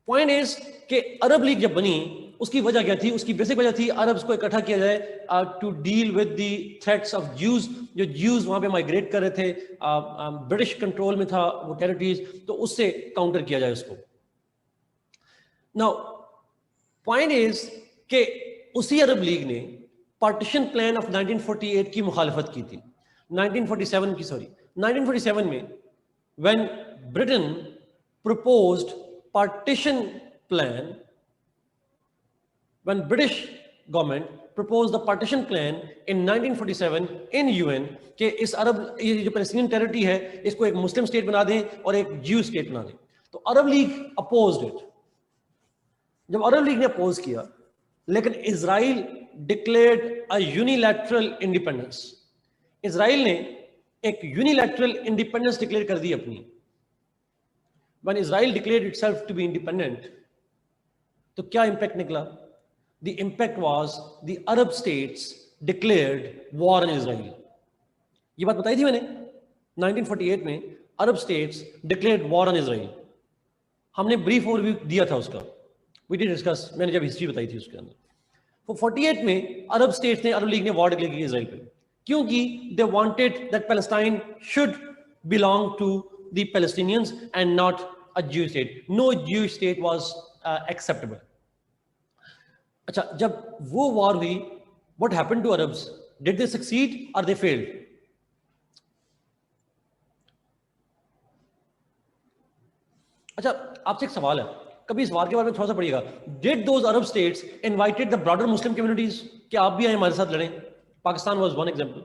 पॉइंट इज कि अरब लीग जब बनी उसकी वजह क्या थी? उसकी बेसिक वजह थी अरब्स को इकट्ठा किया जाए to deal with the threats of Jews. जो ज्यूज वहां पे माइग्रेट कर रहे थे, ब्रिटिश कंट्रोल में था वो टेरिटरीज, तो उससे काउंटर किया जाए उसको. नाउ पॉइंट इज कि उसी अरब लीग ने पार्टीशन प्लान ऑफ 1948 की मुखालफत की थी, 1947 में, when Britain proposed partition plan, when British government proposed the partition plan in 1947 in UN कि इस अरब ये जो पैलेस्टीनियन टेरिटरी है इसको एक मुस्लिम स्टेट बना दें और एक ज्यू स्टेट बना दें, तो अरब लीग अपोज्ड इट. जब अरब लीग ने अपोज किया, लेकिन Israel declared a unilateral independence. Israel ने एक यूनिलैटरल इंडिपेंडेंस डिक्लेयर कर दी अपनी. When Israel declared itself to be independent, तो क्या इम्पैक्ट निकला? The impact was the Arab states declared war on Israel. ये बात बताई थी मैंने 1948 में, Arab states declared war on Israel. हमने ब्रीफ ओवरव्यू दिया था उसका, वी डिड डिस्कस, मैंने जब हिस्ट्री बताई थी उसके अंदर. तो 48 में अरब स्टेट्स ने, अरब लीग ने वॉर डिक्लेयर की इजराइल पे, क्योंकि they wanted that Palestine should belong to the Palestinians and not a Jewish state. No Jewish state was acceptable. अच्छा, जब वो वॉर हुई What happened to Arabs? Did they succeed or they failed? अच्छा, आपसे एक सवाल है, कभी इस वार के बारे में थोड़ा सा पढ़िएगा. Did those Arab states invited the broader Muslim communities? कि आप भी आए हमारे साथ लड़ें? Pakistan was one example.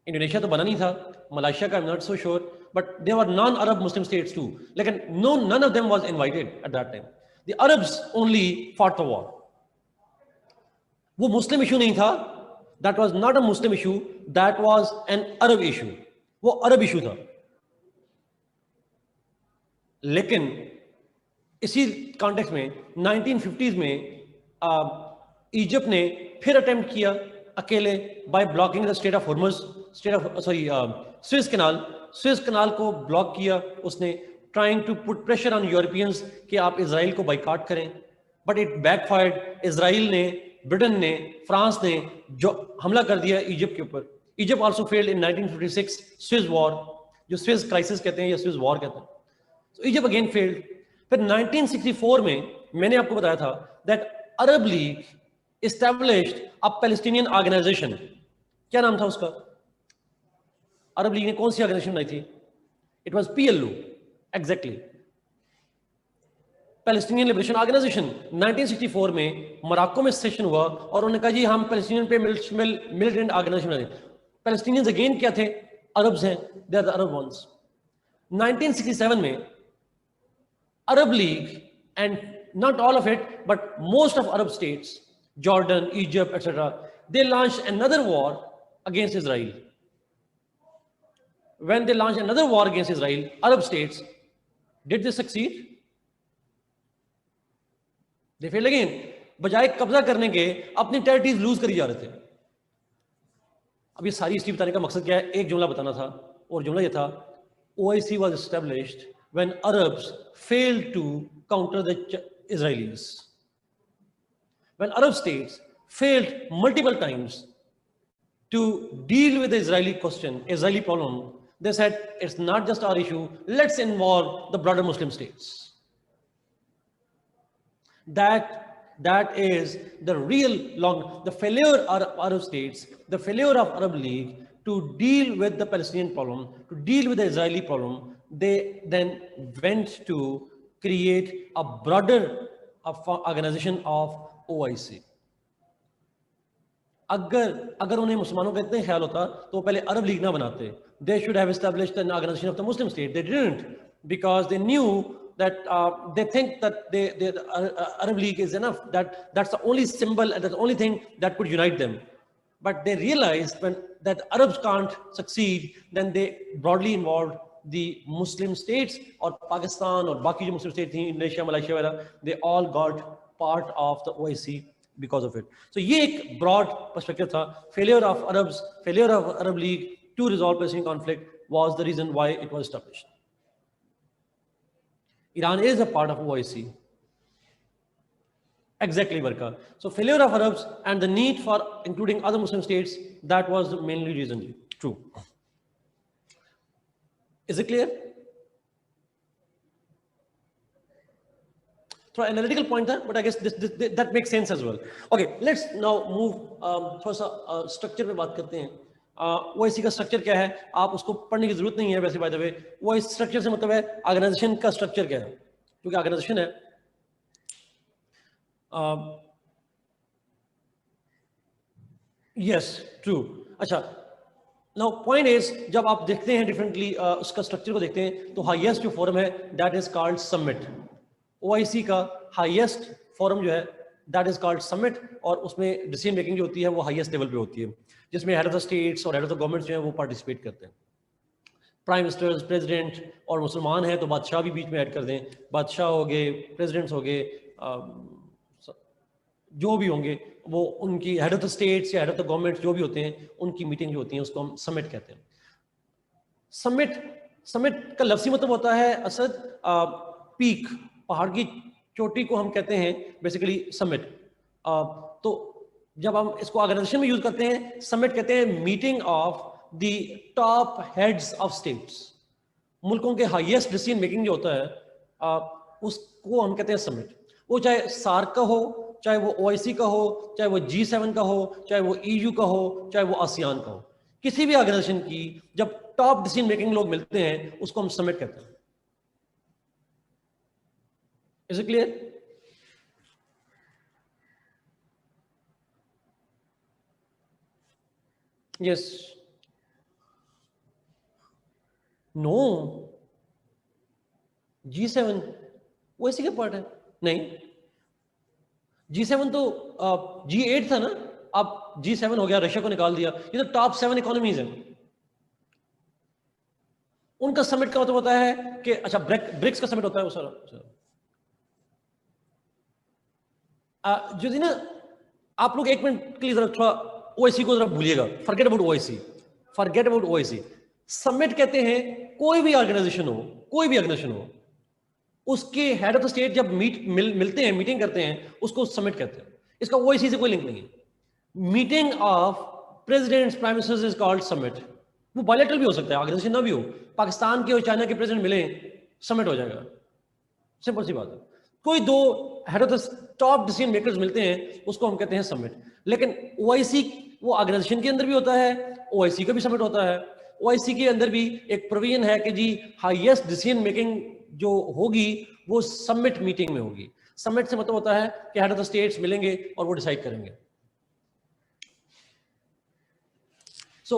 Indonesia तो बना नहीं था, मलेशिया का I'm not so sure, but there were non-Arab Muslim states too. लेकिन none of them was invited at that time. The Arabs only fought the war. वो मुस्लिम इशू नहीं था, that was not a Muslim issue, that was an Arab issue. वो अरब issue था. लेकिन इसी context में 1950s में इजिप्ट ने फिर अटेम्प्ट किया अकेले by blocking the state of Hormuz, Suez canal को ब्लॉक किया उसने, trying to put pressure on Europeans कि आप इजराइल को बाइकआउट करें. But it backfired. इजराइल ने, ब्रिटेन ने, फ्रांस ने जो हमला कर दिया इजिप्ट के ऊपर. Egypt also failed in 1956 Suez war, जो स्विस क्राइसिस कहते हैं या स्विस वॉर कहते हैं. So Egypt again failed. फिर 1964 में मैंने आपको बताया था that Arab League established a Palestinian organization. क्या नाम था उसका? अरब लीग ने कौन सी ऑर्गेनाइजेशन बनाई थी? It was PLO. Exactly. Palestinian Liberation Organization. 1964 में मोरक्को में सेशन हुआ और उन्होंने कहा जी हम पैलेस्टीनियन पे मिलिटेंट ऑर्गेनाइजेशन बनाएंगे. पैलेस्टीनियंस अगेन क्या थे? अरब्स हैं. They are the Arab ones. 1967 में Arab League, and not all of it, but most of Arab states, Jordan, Egypt, etc., they launched another war against Israel. When they launched another war against Israel, Arab states, did they succeed? They failed again. बजाय कब्जा करने के अपनी territories loose करी जा रहे थे. अब ये सारी हिस्ट्री बताने का मकसद क्या है? एक जुमला बताना था, और जुमला ये था, OIC was established when Arabs failed to counter the Israelis. When Arab states failed multiple times to deal with the Israeli question, Israeli problem, they said, it's not just our issue, let's involve the broader Muslim states. That is the real the failure of Arab states, the failure of Arab League to deal with the Palestinian problem, to deal with the Israeli problem. They then went to create a broader organization of OIC. अगर उन्हें मुसलमानों का इतना ख्याल होता तो पहले अरब league ना बनाते. They should have established an organization of the Muslim state. They didn't, because they knew that they think that the Arab League is enough. That's the only symbol and that's the only thing that could unite them. But they realized that Arabs can't succeed, then they broadly involved the Muslim states or Pakistan or बाकी जो Muslim states थी, Indonesia, Malaysia वगैरह, they all got part of the OIC because of it. So ये एक broad perspective था. Failure of Arab League to resolve Palestinian conflict was the reason why it was established. Iran is a part of OIC. Exactly, Barka. So failure of Arabs and the need for including other Muslim states, that was the mainly reason. True. Is it clear? So analytical point there, but I guess that makes sense as well. Okay, let's now move थोड़ा सा structure पे बात करते हैं. OIC का structure क्या है? आप उसको पढ़ने की जरूरत नहीं है वैसे by the way. OIC structure से मतलब है organization का structure क्या है? क्योंकि organization है. Yes, true. अच्छा. Now point is, जब आप देखते हैं differently उसका structure को देखते हैं तो highest जो forum है that is called summit. OIC का highest forum जो है that is called summit और उसमें decision making जो होती है वो highest level पे होती है जिसमें head of the states और head of the governments जो हैं वो participate करते हैं. प्राइम मिनिस्टर्स, प्रेसिडेंट और मुसलमान हैं तो बादशाह भी बीच में ऐड कर दें. बादशाह हो गए, प्रेसिडेंट्स हो गए, जो भी होंगे वो उनकी हेड ऑफ द स्टेट्स या हेड ऑफ द गवर्नमेंट जो भी होते हैं उनकी मीटिंग जो होती है उसको हम समिट कहते हैं. समिट का लफ्ज़ी मतलब होता है असद पीक, पहाड़ की चोटी को हम कहते हैं बेसिकली समिट. तो जब हम इसको ऑर्गेनाइजेशन में यूज करते हैं समिट कहते हैं meeting of the top heads of states. मुल्कों के हाईएस्ट डिसीजन मेकिंग जो होता है उसको हम कहते हैं समिट. वो चाहे सार्क का हो, चाहे वो OIC का हो, चाहे वो G7 का हो, चाहे वो EU का हो, चाहे वो ASEAन का हो, किसी भी ऑर्गेनाइजेशन की जब टॉप डिसीजन मेकिंग लोग मिलते हैं उसको हम समिट कहते हैं। Is it clear? Yes, no, G7 वो इसी का पार्ट है। नहीं, G7 तो G8 था ना, अब G7 हो गया, रशिया को निकाल दिया। ये तो टॉप 7 इकोनॉमीज हैं। उनका समिट का मतलब होता है कि अच्छा ब्रिक्स का समिट होता है वो सारा। जो थी ना, आप लोग एक मिनट के लिए जरा थोड़ा OIC को जरा भूलिएगा, forget about OIC, forget about OIC। Summit कहते हैं कोई भी ऑर्गेनाइजेशन हो, कोई भी ऑर्गेनाइजेशन हो, उसके हेड ऑफ द स्टेट जब मिलते हैं, मीटिंग करते हैं, उसको समिट कहते हैं। इसका OIC से कोई लिंक नहीं है। Meeting of presidents, prime ministers is called summit. वो बायलैटरल भी हो सकता है, ऑर्गेनाइजेशन ना भी हो, पाकिस्तान के और चाइना के प्रेसिडेंट मिले, समिट हो जाएगा। सिंपल सी बात है। कोई दो head of the top decision makers मिलते हैं, उसको हम कहते हैं समिट। लेकिन OIC वो ऑर्गेनाइजेशन के अंदर भी होता है, OIC का भी समिट होता है। OIC के अंदर भी एक प्रोविजन है कि जी हाईएस्ट डिसीजन मेकिंग जो होगी वो समिट मीटिंग में होगी। समिट से मतलब होता है कि हेड ऑफ द स्टेट्स मिलेंगे और वो डिसाइड करेंगे। सो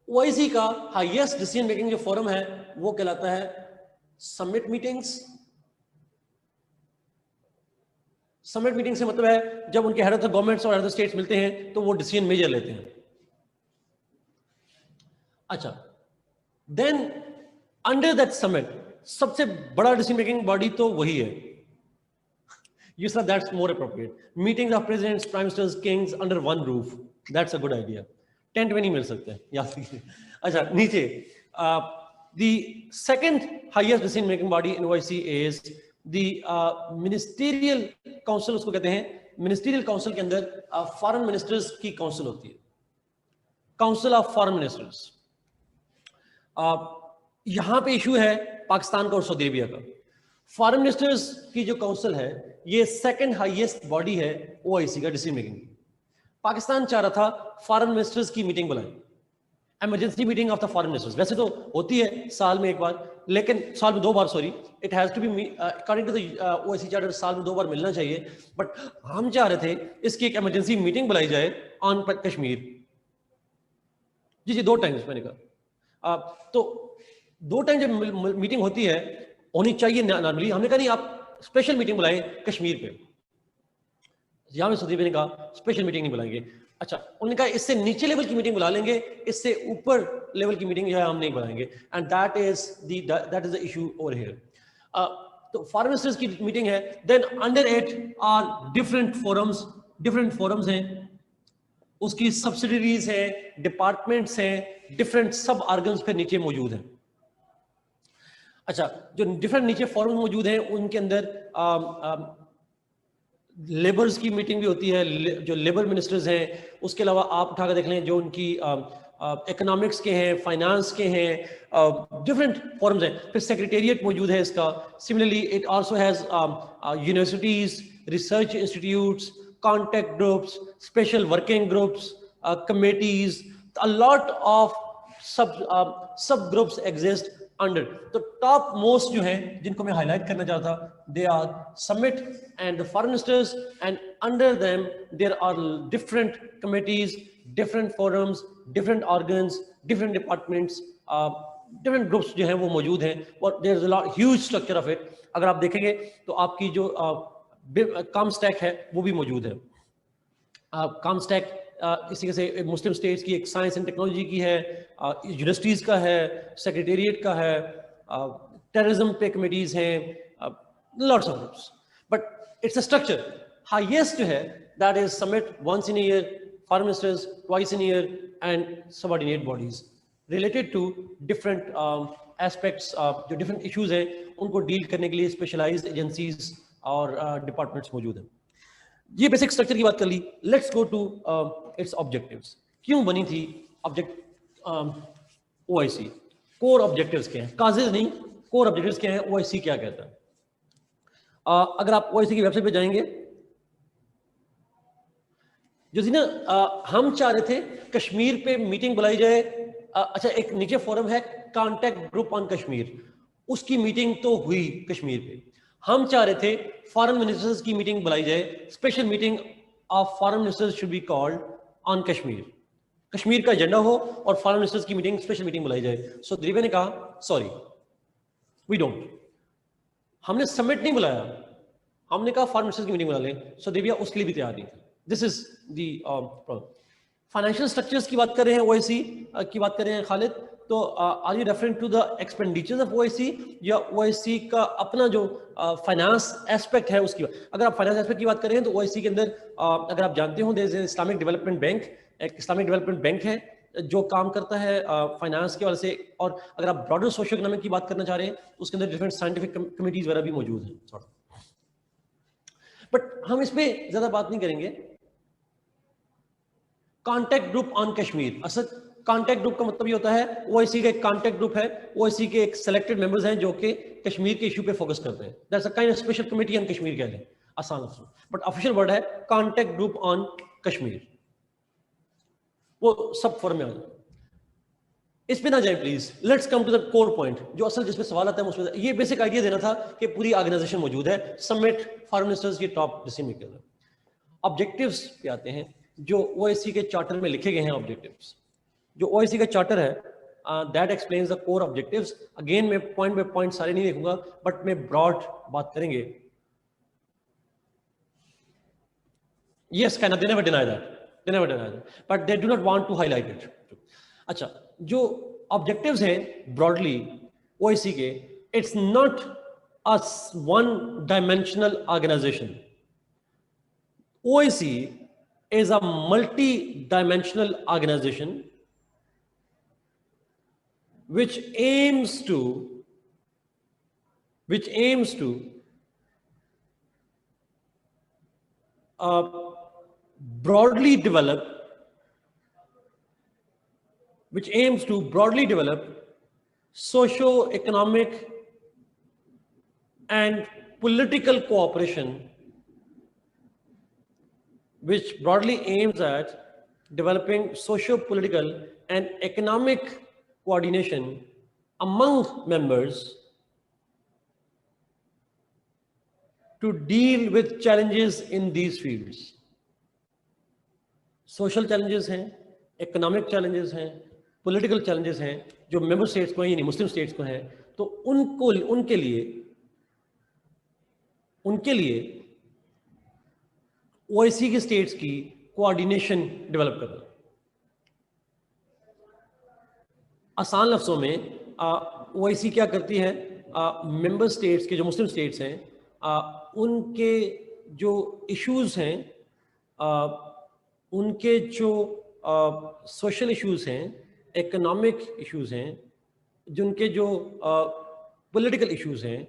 OIC का हाईएस्ट डिसीजन मेकिंग जो फोरम है वो कहलाता है समिट मीटिंग्स। समिट मीटिंग से मतलब है जब उनके हेड ऑफ द गवर्नमेंट्स और हेड ऑफ द स्टेट्स मिलते हैं तो वो डिसीजन मेजर लेते हैं। अच्छा, देन अंडर दैट समिट सबसे बड़ा डिसीजन मेकिंग बॉडी तो वही है। You said that's more appropriate. Meetings of presidents, prime ministers, kings under one roof. That's a good idea. Tent में नहीं मिल सकते, याद कीजिए। अच्छा, नीचे the second highest decision making body in OIC is the ministerial council, उसको कहते हैं। ministerial council के अंदर foreign ministers की council होती है, council of foreign ministers। यहां पे इशू है पाकिस्तान का और सऊदी अरबिया का। फॉरेन मिनिस्टर्स की जो काउंसिल है ये सेकंड हाईएस्ट बॉडी है OIC का डिसीजन मेकिंग। पाकिस्तान चाह रहा था फॉरेन मिनिस्टर्स की मीटिंग बुलाएं, emergency meeting of the foreign ministers. वैसे तो होती है साल में एक बार, लेकिन साल में 2 बार, sorry, it has to be according to the OIC charter साल में 2 बार मिलना चाहिए। बट हम चाह रहे थे इसकी एक इमरजेंसी मीटिंग बुलाई जाए ऑन कश्मीर। जी 2 टाइम्स मैंने कहा। तो 2 टाइम जब मीटिंग होती है होनी चाहिए नॉर्मली, हमने कहा नहीं आप स्पेशल मीटिंग बुलाएं कश्मीर पे। यहां में सऊदी अरब ने कहा स्पेशल मीटिंग नहीं बुलाएंगे। अच्छा, उन्होंने कहा इससे नीचे लेवल की मीटिंग बुला लेंगे, इससे ऊपर लेवल की मीटिंग जो है हम नहीं बुलाएंगे। And that is the issue over here. तो फॉरेन मिनिस्टर्स की मीटिंग है, then under it are different forums हैं, उसकी सब्सिडरीज हैं, डिपार्टमेंट्स हैं, डिफरेंट सब ऑर्गन्स पे नीचे मौजूद हैं। अच्छा, जो डिफरेंट नीचे फॉरम मौजूद हैं उनके अंदर लेबर्स की मीटिंग भी होती है, जो लेबर मिनिस्टर्स हैं। उसके अलावा आप उठाकर देख लें जो उनकी इकोनॉमिक्स के हैं, फाइनेंस के हैं, डिफरेंट फॉरम्स हैं। फिर सेक्रेटेरिएट मौजूद है इसका। Similarly it also has universities, research institutes, contact groups, special working groups, committees, a lot of sub groups exist under. तो टॉप मोस्ट जो है जिनको मैं हाईलाइट करना चाहता, they are summit and the foreign ministers, and under them there are different committees, different forums, different organs, different departments, different groups जो हैं वो मौजूद हैं। और there is a huge structure of it. अगर आप देखेंगे तो आपकी जो काम स्टैक है वो भी मौजूद है। काम स्टैक इसी से मुस्लिम स्टेट्स की एक साइंस एंड टेक्नोलॉजी की है, यूनिवर्सिटीज का है, सेक्रेटेरिएट का है, टेररिज्म पे कमेटीज हैं, lots of groups. But it's a structure. Highest जो है that is summit once in year, foreign ministers twice in year, and subordinate bodies related to different aspects, जो डिफरेंट इश्यूज हैं उनको deal करने के लिए स्पेशलाइज्ड एजेंसीज और departments मौजूद हैं। ये बेसिक स्ट्रक्चर की बात कर ली। Let's go to its objectives. क्यों बनी थी OIC? कोर ऑब्जेक्टिव्स क्या हैं? काजेज नहीं, कोर ऑब्जेक्टिव्स क्या हैं? OIC क्या कहता है? अगर आप OIC की वेबसाइट पे जाएंगे जो थी ना हम चाह रहे थे कश्मीर पे मीटिंग बुलाई जाए। अच्छा, एक नीचे फोरम है कॉन्टेक्ट ग्रुप ऑन कश्मीर, उसकी मीटिंग तो हुई कश्मीर पे। हम चाह रहे थे फॉरेन मिनिस्टर्स की मीटिंग बुलाई जाए, special meeting of foreign ministers should be called on Kashmir. Kashmir का एजेंडा हो और फॉरेन मिनिस्टर्स की मीटिंग, स्पेशल मीटिंग बुलाई जाए। सो दिलीप ने कहा सॉरी वी डोंट, हमने समिट नहीं बुलाया, हमने कहा फॉरेन मिनिस्टर्स की मीटिंग बुला लें। सो दिव्या उसके लिए भी तैयार नहीं थी। This is the problem. Financial structures की बात कर रहे हैं, ओआईसी की बात कर रहे हैं खालिद, तो are you referring to the expenditures of OIC या ओआईसी का अपना जो फाइनेंस एस्पेक्ट है उसकी? अगर आप फाइनेंस एस्पेक्ट की बात कर रहे हैं तो ओआईसी के अंदर अगर आप जानते हो there is Islamic development bank, एक इस्लामिक डेवलपमेंट बैंक है जो काम करता है फाइनेंस के वाले से। और अगर आप ब्रॉडर सोशो इकोनॉमिक की बात करना चाह रहे हैं तो उसके अंदर डिफरेंट साइंटिफिक कमिटीज वगैरह भी मौजूद हैं। बट हम इस पे ज्यादा बात नहीं करेंगे। कॉन्टेक्ट ग्रुप ऑन कश्मीर, असल कॉन्टेक्ट ग्रुप का मतलब ये होता है ओआईसी का एक कॉन्टेक्ट ग्रुप है, ओआईसी के एक सिलेक्टेड मेंबर्स हैं जो कि कश्मीर के इशू पे फोकस करते हैं। That's a kind of special committee on Kashmir कह लें आसान लफ्ज़ में, बट ऑफिशियल वर्ड है कॉन्टेक्ट ग्रुप ऑन कश्मीर। वो सब फॉर्म में आ जाए, इस पे ना जाए please. Let's come to the core point, जो असल जिसमें सवाल आता है उसमें ये बेसिक आइडिया देना था कि पूरी ऑर्गेनाइजेशन मौजूद है, समिट, फॉरेन मिनिस्टर्स के टॉप डिसीजन मेकर। ऑब्जेक्टिव्स पे आते हैं जो ओआईसी के चार्टर में लिखे गए हैं। ऑब्जेक्टिव्स जो ओआईसी का चार्टर है that explains the core objectives. Again मैं पॉइंट बाय पॉइंट सारे नहीं देखूंगा, बट मैं ब्रॉड बात करेंगे। Yes can they never deny that, they never deny that, but they do not want to highlight it. अच्छा, जो ऑब्जेक्टिव्स हैं ब्रॉडली ओआईसी के, it's not a one dimensional organisation. OIC is a multi-dimensional organization which aims to broadly develop socio-economic and political cooperation, which broadly aims at developing socio-political and economic coordination among members to deal with challenges in these fields. Social challenges हैं, economic challenges हैं, political challenges हैं जो member states को हैं, यानी मुस्लिम states को हैं, तो उनके लिए ओआईसी की स्टेट्स की कोऑर्डिनेशन डेवलप करना। आसान लफ्जों में ओआईसी क्या करती है, मेंबर स्टेट्स के जो मुस्लिम स्टेट्स हैं उनके जो इश्यूज हैं, उनके जो सोशल इश्यूज हैं, इकोनॉमिक इश्यूज हैं, जिनके जो पॉलिटिकल इश्यूज हैं,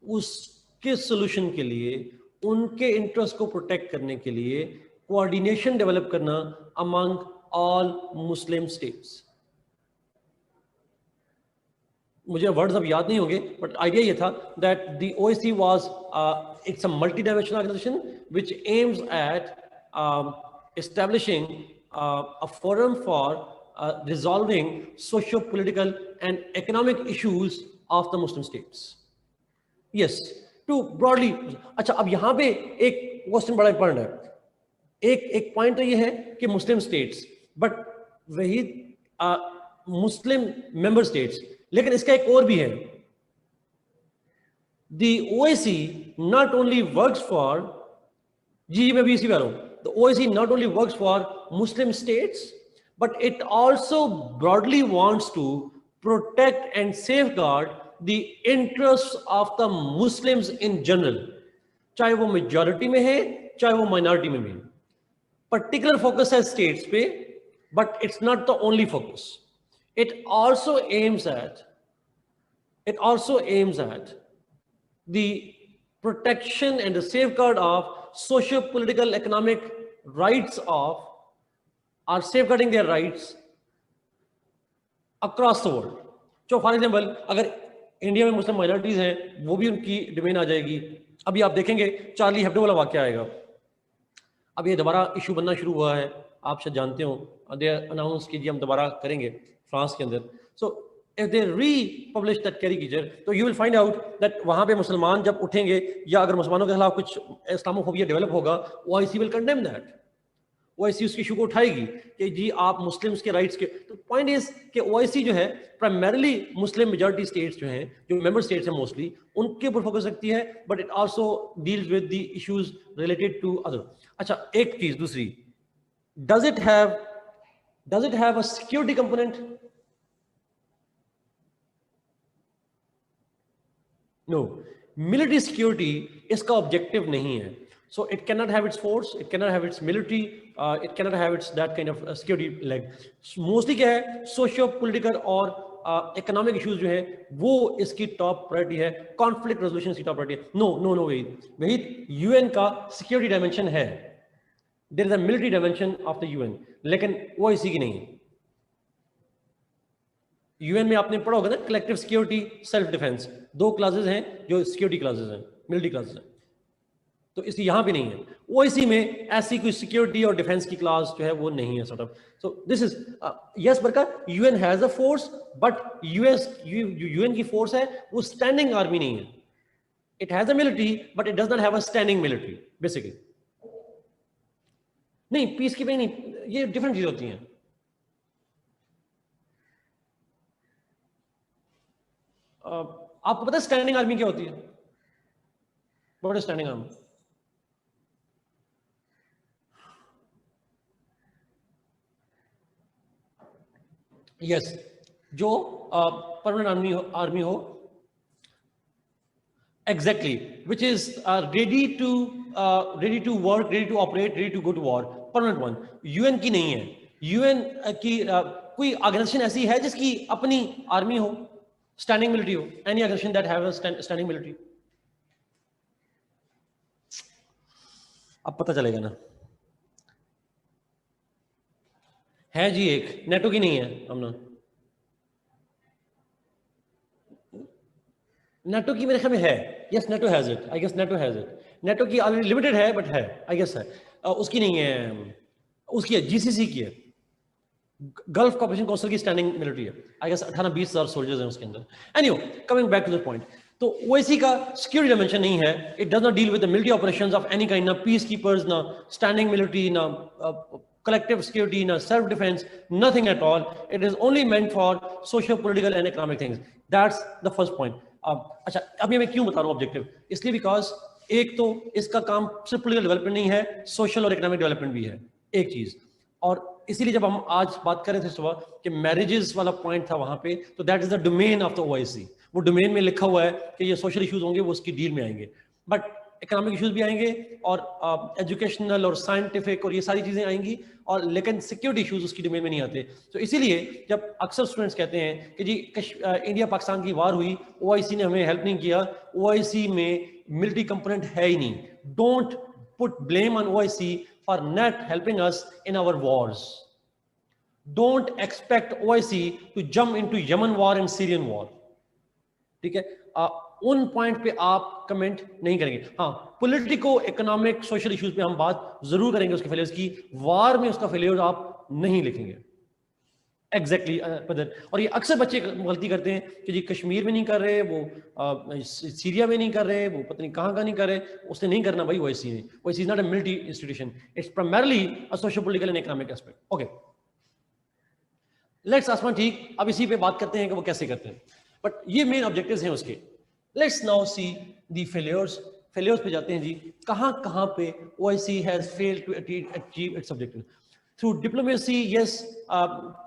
उसके सोल्यूशन के लिए, उनके इंटरेस्ट को प्रोटेक्ट करने के लिए कोऑर्डिनेशन डेवलप करना अमंग ऑल मुस्लिम स्टेट्स। मुझे वर्ड्स अब याद नहीं होंगे, बट आइडिया ये था that the OIC was it's a multi dimensional organisation which aims at establishing a forum for resolving socio political and economic issues of the Muslim states. Yes, too broadly. अच्छा, अब यहां पे एक question बड़ा important है। एक point तो ये है कि मुस्लिम स्टेट्स, बट वही मुस्लिम मेंबर स्टेट्स, लेकिन इसका एक और भी है। The OIC not only works for, जी मैं भी इसी पे आ रहा हूं, the OIC not only works for Muslim states but it also broadly wants to protect and safeguard the interests of the Muslims in general, चाहे वो मेजॉरिटी में है चाहे वो माइनॉरिटी में भी। पर्टिकुलर फोकस है स्टेट्स पे, but it's not the only focus. it also aims at the protection and the safeguard of socio-political economic rights of, or safeguarding their rights across the world। so for example, अगर India में मुस्लिम minorities हैं, वो भी उनकी domain आ जाएगी। अभी आप देखेंगे चार्ली हेब्डो वाला वाकया आएगा, अब ये दोबारा इशू बनना शुरू हुआ है, आप शायद जानते हो, दे अनाउंस कि जी हम दोबारा करेंगे फ्रांस के अंदर. सो if they republish that caricature, तो you will find out that वहाँ पे मुसलमान जब उठेंगे या अगर मुसलमानों के खिलाफ कुछ इस्लामोफोबिया डेवलप होगा, OIC will condemn that. OIC उसकी इशू को उठाएगी कि जी आप मुस्लिम्स के राइट्स के. तो पॉइंट इज कि OIC जो है प्राइमरीली मुस्लिम मेजॉरिटी स्टेट्स जो हैं, जो मेंबर स्टेट्स हैं मोस्टली, उनके ऊपर फोकस रखती है, but it also deals with the issues related to other. अच्छा, एक चीज दूसरी, does it have a security component? No, military security इसका objective नहीं है. So it cannot have its force, it cannot have its military, it cannot have its that kind of security leg. Mostly क्या है, socio-political और economic issues जो है वो इसकी top priority है, conflict resolution इसकी top priority है. No, वही UN का security dimension है. There is a military dimension of the UN, लेकिन OIC की नहीं है. यूएन में आपने पढ़ा होगा ना, कलेक्टिव सिक्योरिटी, सेल्फ डिफेंस, दो क्लासेस हैं जो सिक्योरिटी क्लासेस हैं, मिलिट्री क्लासेस हैं. तो इसलिए यहां भी नहीं है. ओआईसी में ऐसी कोई सिक्योरिटी और डिफेंस की क्लास जो है वो नहीं है, sort of. So this is yes बरका, UN has a force, but UN की फोर्स है वो स्टैंडिंग आर्मी नहीं है. It has a military but it does not have a standing military basically. नहीं, पीस की नहीं, ये डिफरेंट चीज होती हैं. आपको पता है स्टैंडिंग आर्मी क्या होती है? What is standing army? Yes, जो परमानेंट आर्मी हो, exactly, which is ready to work, ready to operate, ready to go to war, permanent one. UN की नहीं है. यूएन की कोई ऑर्गेनाइजेशन ऐसी है जिसकी अपनी आर्मी हो, स्टैंडिंग मिलिट्री हो? Any organization that have a standing military? अब पता चलेगा ना. है जी, एक नेटो की नहीं है. हमने नेटो की मेरे ख्याल में है. Yes, NATO has it, I guess NATO has it. NATO की ऑलरेडी लिमिटेड है बट है, आई गेस है. उसकी नहीं है, उसकी है, जीसीसी की है, गल्फ कॉर्पोरेशन काउंसिल की स्टैंडिंग मिलिट्री है. आई गेस 18-20 हजार सोल्जर्स हैं उसके अंदर. Anyway, coming back to the point, तो ओआईसी का सिक्योरिटी डायमेंशन नहीं है. It does not deal with the military operations of any kind, ना पीस कीपर्स, ना स्टैंडिंग मिलिट्री, ना collective security, na self defense, nothing at all. It is only meant for socio political and economic things. That's the first point. अच्छा, अभी मैं क्यों बता रहा हूँ ऑब्जेक्टिव? इसलिए बिकॉज एक तो इसका काम सिर्फ पोलिटिकल डेवलपमेंट नहीं है, सोशल और इकोनॉमिक डेवलपमेंट भी है, एक चीज. और इसीलिए जब हम आज बात कर रहे थे सुबह कि मैरिजेस वाला पॉइंट था वहां पे, तो that is the domain of the OIC. वो डोमेन में लिखा हुआ है कि ये सोशल इश्यूज होंगे, वो उसकी डील में आएंगे, बट इकोनॉमिक इश्यूज भी आएंगे और एजुकेशनल और साइंटिफिक और ये सारी चीजें आएंगी, और लेकिन सिक्योरिटी इश्यूज उसकी डोमेन में नहीं आते. तो इसीलिए जब अक्सर स्टूडेंट्स कहते हैं कि जी इंडिया पाकिस्तान की वार हुई, ओआईसी ने हमें हेल्प नहीं किया, ओआईसी में मिलिट्री कंपोनेंट है ही नहीं. Don't put blame on OIC for not helping us in our wars. Don't expect OIC to jump into Yemen war and Syrian war. ठीक है, उन पॉइंट पे आप कमेंट नहीं करेंगे. हाँ, पॉलिटिको इकोनॉमिक सोशल इश्यूज पे हम बात जरूर करेंगे उसके फेलियर्स की. वार में उसका फेलियर आप नहीं लिखेंगे. एग्जैक्टली और ये अक्सर बच्चे गलती करते हैं कि जी कश्मीर में नहीं कर रहे, वो सीरिया में नहीं कर रहे, वो पता नहीं कहाँ का नहीं कर रहे. उसने नहीं करना भाई ओआईसी ने. OIC is not a military institution, it's primarily a social political and economic aspect. Okay, let's आसमान ठीक, अब इसी पे बात करते हैं कि वो कैसे करते हैं, बट ये मेन ऑब्जेक्टिव्स हैं उसके. Let's now see the failures. Failures पे जाते हैं जी, कहां पे OIC has failed to achieve its objective. Through diplomacy, yes,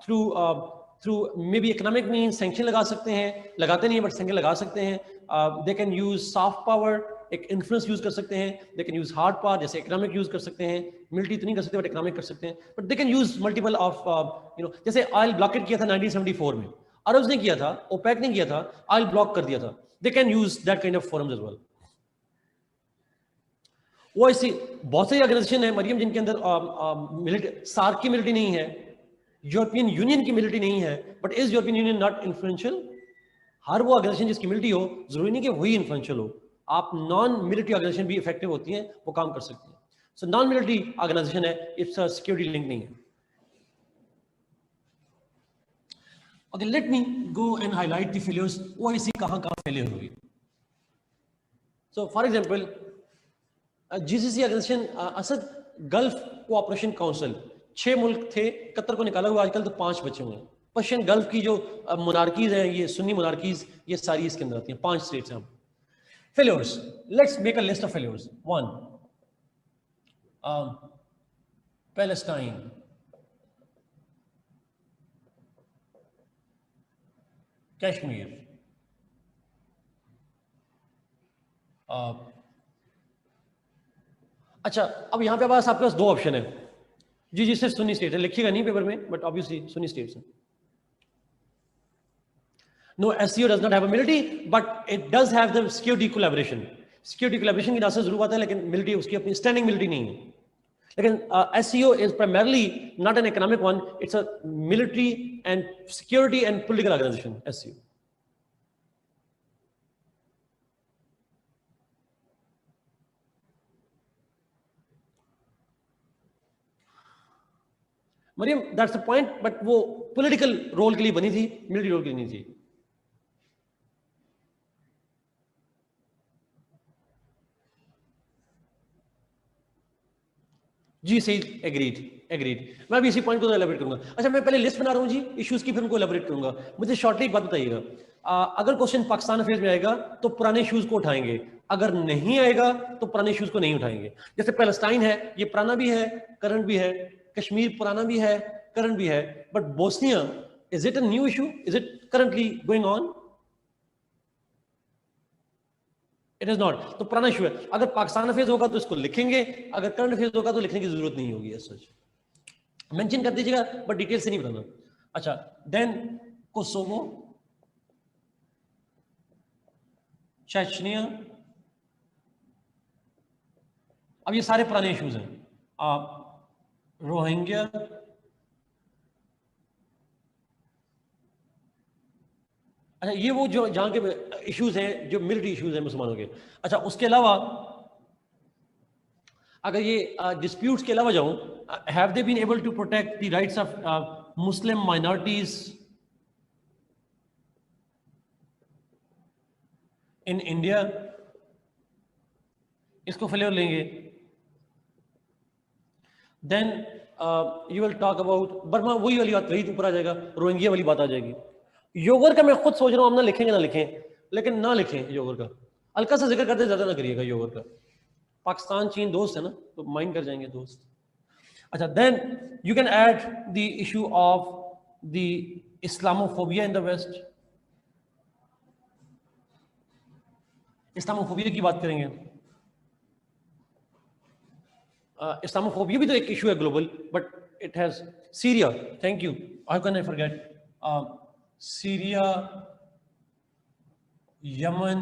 through may be economic means sanction लगा सकते हैं, लगाते नहीं बट सैंक्शन लगा सकते हैं. They can use soft power, एक इन्फ्लुएंस यूज कर सकते हैं. They can use hard power, जैसे इकोनॉमिक यूज कर सकते हैं. मिलिट्री तो नहीं कर सकते बट इकोनॉमिक कर सकते हैं. But they can use multiple of जैसे ऑयल ब्लॉकेट किया था 1974 में, अरब्स ने किया था, ओपेक ने किया था, ऑयल ब्लॉक कर दिया था. They can use that kind of forums as well. OIC बहुत सारी ऑर्गेनाइजेशन है मरियम जिनके अंदर मिलिट्री, सार्क की मिलिट्री नहीं है, यूरोपियन यूनियन की मिलिट्री नहीं है, but is European Union not influential? हर वो ऑर्गेनाइजेशन जिसकी मिलिट्री हो, जरूरी नहीं कि वही इन्फ्लुएंशियल हो. आप नॉन मिलिट्री ऑर्गेनाइजेशन भी इफेक्टिव होती हैं, वो काम कर सकती हैं. सो नॉन मिलिट्री ऑर्गेनाइजेशन है, इट्स अ सिक्योरिटी लिंक नहीं है. Okay, let me go and highlight the failures. OIC कहां फेलियर हुई. So for example GCC organization, असद गल्फ कोऑपरेशन काउंसिल, 6 मुल्क थे, कतर को निकाला हुआ आजकल तो 5 बचे हुए हैं. पर्शियन गल्फ की जो मोनार्कीज हैं, ये सुन्नी मोनार्कीज, ये सारी इसके अंदर आती हैं. 5 स्टेट्स हैं. Failures, let's make a list of failures. 1, Palestine, Kashmir, अच्छा अब यहां पे पास आपके पास 2 ऑप्शन है. जी सिर्फ सुन्नी स्टेट है, लिखिएगा नहीं पेपर में, बट ऑब्वियसली सुन्नी स्टेट्स हैं. No, SCO does not have a military, but it does have the security collaboration. Security collaboration की रास्ते जरूर आता है, लेकिन मिलिट्री उसकी अपनी स्टैंडिंग मिलिट्री नहीं है. लेकिन SCO is primarily not an economic one, it's a military and security and political organization. SCO. Maryam, that's the point, but वो political रोल के लिए बनी थी, मिलिट्री रोल के लिए नहीं थी. जी सही, एग्रीड. मैं भी इसी पॉइंट को एलाबोरेट करूंगा. अच्छा, मैं पहले लिस्ट बना रहा हूं जी इश्यूज की, फिर उनको एलाबोरेट करूंगा. मुझे शॉर्टली एक बात बताइएगा, अगर क्वेश्चन पाकिस्तान अफेयर्स में आएगा तो पुराने इश्यूज को उठाएंगे, अगर नहीं आएगा तो पुराने इश्यूज को नहीं उठाएंगे. जैसे पैलेस्टाइन है, ये पुराना भी है, करंट भी है. कश्मीर पुराना भी है, करंट भी है. But Bosnia, is it a new issue? Is it currently going on? It is not. तो पुराना इशू है. अगर पाकिस्तान अफेयर्स होगा तो इसको लिखेंगे, अगर करंट अफेयर्स होगा तो लिखने की जरूरत नहीं होगी. सच मेंशन कर दीजिएगा, बट डिटेल से नहीं बताना. अच्छा, देन कोसोवो, चेचनिया. अब ये सारे पुराने इश्यूज हैं. रोहिंग्या, अच्छा ये वो जो जहां के इश्यूज हैं, जो मिलिट्री इश्यूज हैं मुसलमानों के. अच्छा, उसके अलावा अगर ये डिस्प्यूट्स के अलावा जाऊं, have they been able to protect the rights of Muslim minorities in India? इसको फेलियर लेंगे. Then you will talk about Burma, वही वाली बात, वही ऊपर आ जाएगा, रोहिंग्या वाली बात आ जाएगी. योगर का मैं खुद सोच रहा हूं, हम ना लिखेंगे ना लिखें, लेकिन ना लिखें योगर का. हल्का सा जिक्र करते, ज्यादा ना करिएगा योगर का. पाकिस्तान चीन दोस्त है ना, तो माइंड कर जाएंगे दोस्त. अच्छा, then you can add the issue of the Islamophobia in the West. Islamophobia की बात करेंगे. इस्लामोफोबिया भी तो एक इशू है global, but it has Syria. Thank you. How can I forget Syria, Yemen,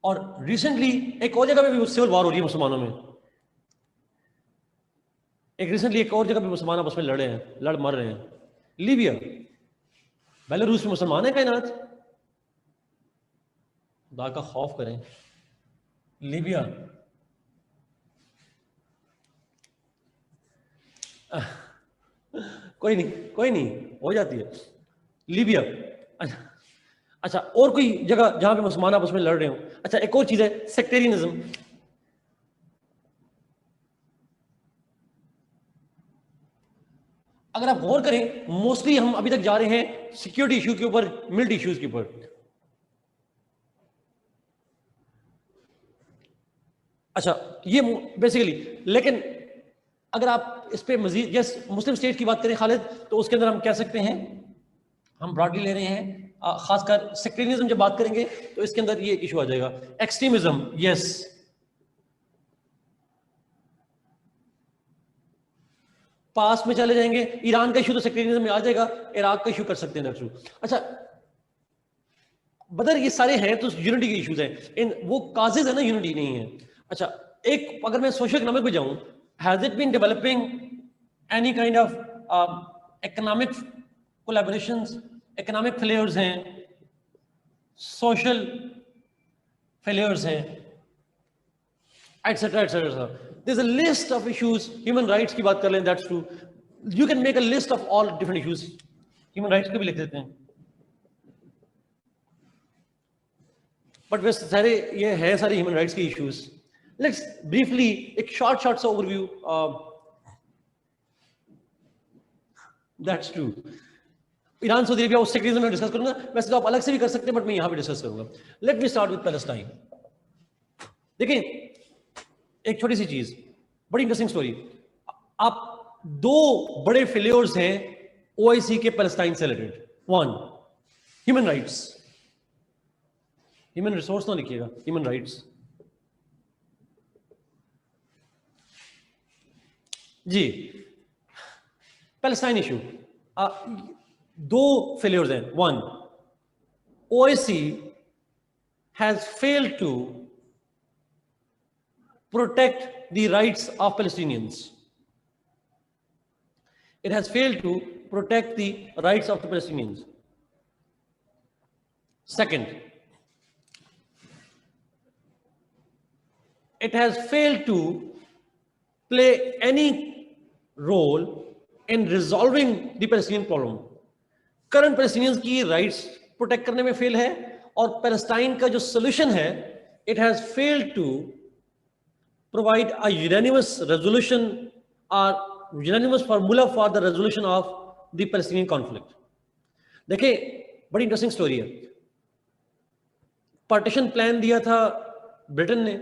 और रिसेंटली एक और जगह पे भी सिविल वॉर हो रही है मुसलमानों में. रिसेंटली एक और जगह पे मुसलमान आपस में लड़ मर रहे हैं. लीबिया, बेलारूस में मुसलमान है कायनात, खुदा का खौफ करें. लीबिया, कोई नहीं हो जाती है. लीबिया. अच्छा, और कोई जगह जहां पे मुसलमान आपस में लड़ रहे हो. अच्छा, एक और चीज है सेक्टेरियनिज्म. अगर आप गौर करें, मोस्टली हम अभी तक जा रहे हैं सिक्योरिटी इशू के ऊपर, मिलिट्री इश्यूज के ऊपर. अच्छा, ये बेसिकली, लेकिन अगर आप इस पे मजीद, यस मुस्लिम स्टेट की बात करें खालिद, तो उसके अंदर हम कह सकते हैं, हम ब्रॉडली ले रहे हैं, खासकर सेक्टेरियनिज्म जब बात करेंगे तो इसके अंदर ये इशू आ जाएगा. एक्सट्रीमिज्म, यस, पास में चले जाएंगे. ईरान का इशू तो सेक्टेरियनिज्म में आ जाएगा, इराक का इशू कर सकते हैं थ्रू. अच्छा, बदर ये सारे हैं तो यूनिटी के इश्यूज हैं, इन वो काजेज है ना, यूनिटी नहीं है. अच्छा, एक अगर मैं सोशल इकोनॉमिक पे जाऊं, has it been developing any kind of economic collaborations? Economic failures हैं, सोशल फेलियर्स हैं, etcetera etcetera. there's a list of issues. Human rights की बात कर लें, that's true. You can make a list of all different issues. Human rights के भी लिख देते हैं. But वैसे सारे ये है सारे human rights के issues. Let's briefly एक short सा overview. That's true. Iran Saudi Arabia उस सेक्रेटरी में डिस्कस करूंगा. वैसे तो आप अलग से भी कर सकते हैं, बट मैं यहां पे डिस्कस करूंगा. Let me start with Palestine. देखिए एक छोटी सी चीज, बड़ी इंटरेस्टिंग स्टोरी. आप दो बड़े फेलियर्स हैं ओआईसी के पैलेस्टाइन से related. One, human rights. Human resource ना लिखिएगा, ह्यूमन राइट्स जी. पैलेस्टाइन इशू दो फेलियर्स हैं. One, OIC has failed to protect the rights of Palestinians. It has failed to protect the rights of the Palestinians. Second, it has failed to play any role in resolving the Palestinian problem. Current Palestinians की rights protect करने में fail है, और Palestine का जो solution है, it has failed to provide a unanimous resolution or unanimous formula for the resolution of the Palestinian conflict. देखिए बड़ी इंटरेस्टिंग स्टोरी है. पार्टीशन प्लान दिया था ब्रिटेन ने,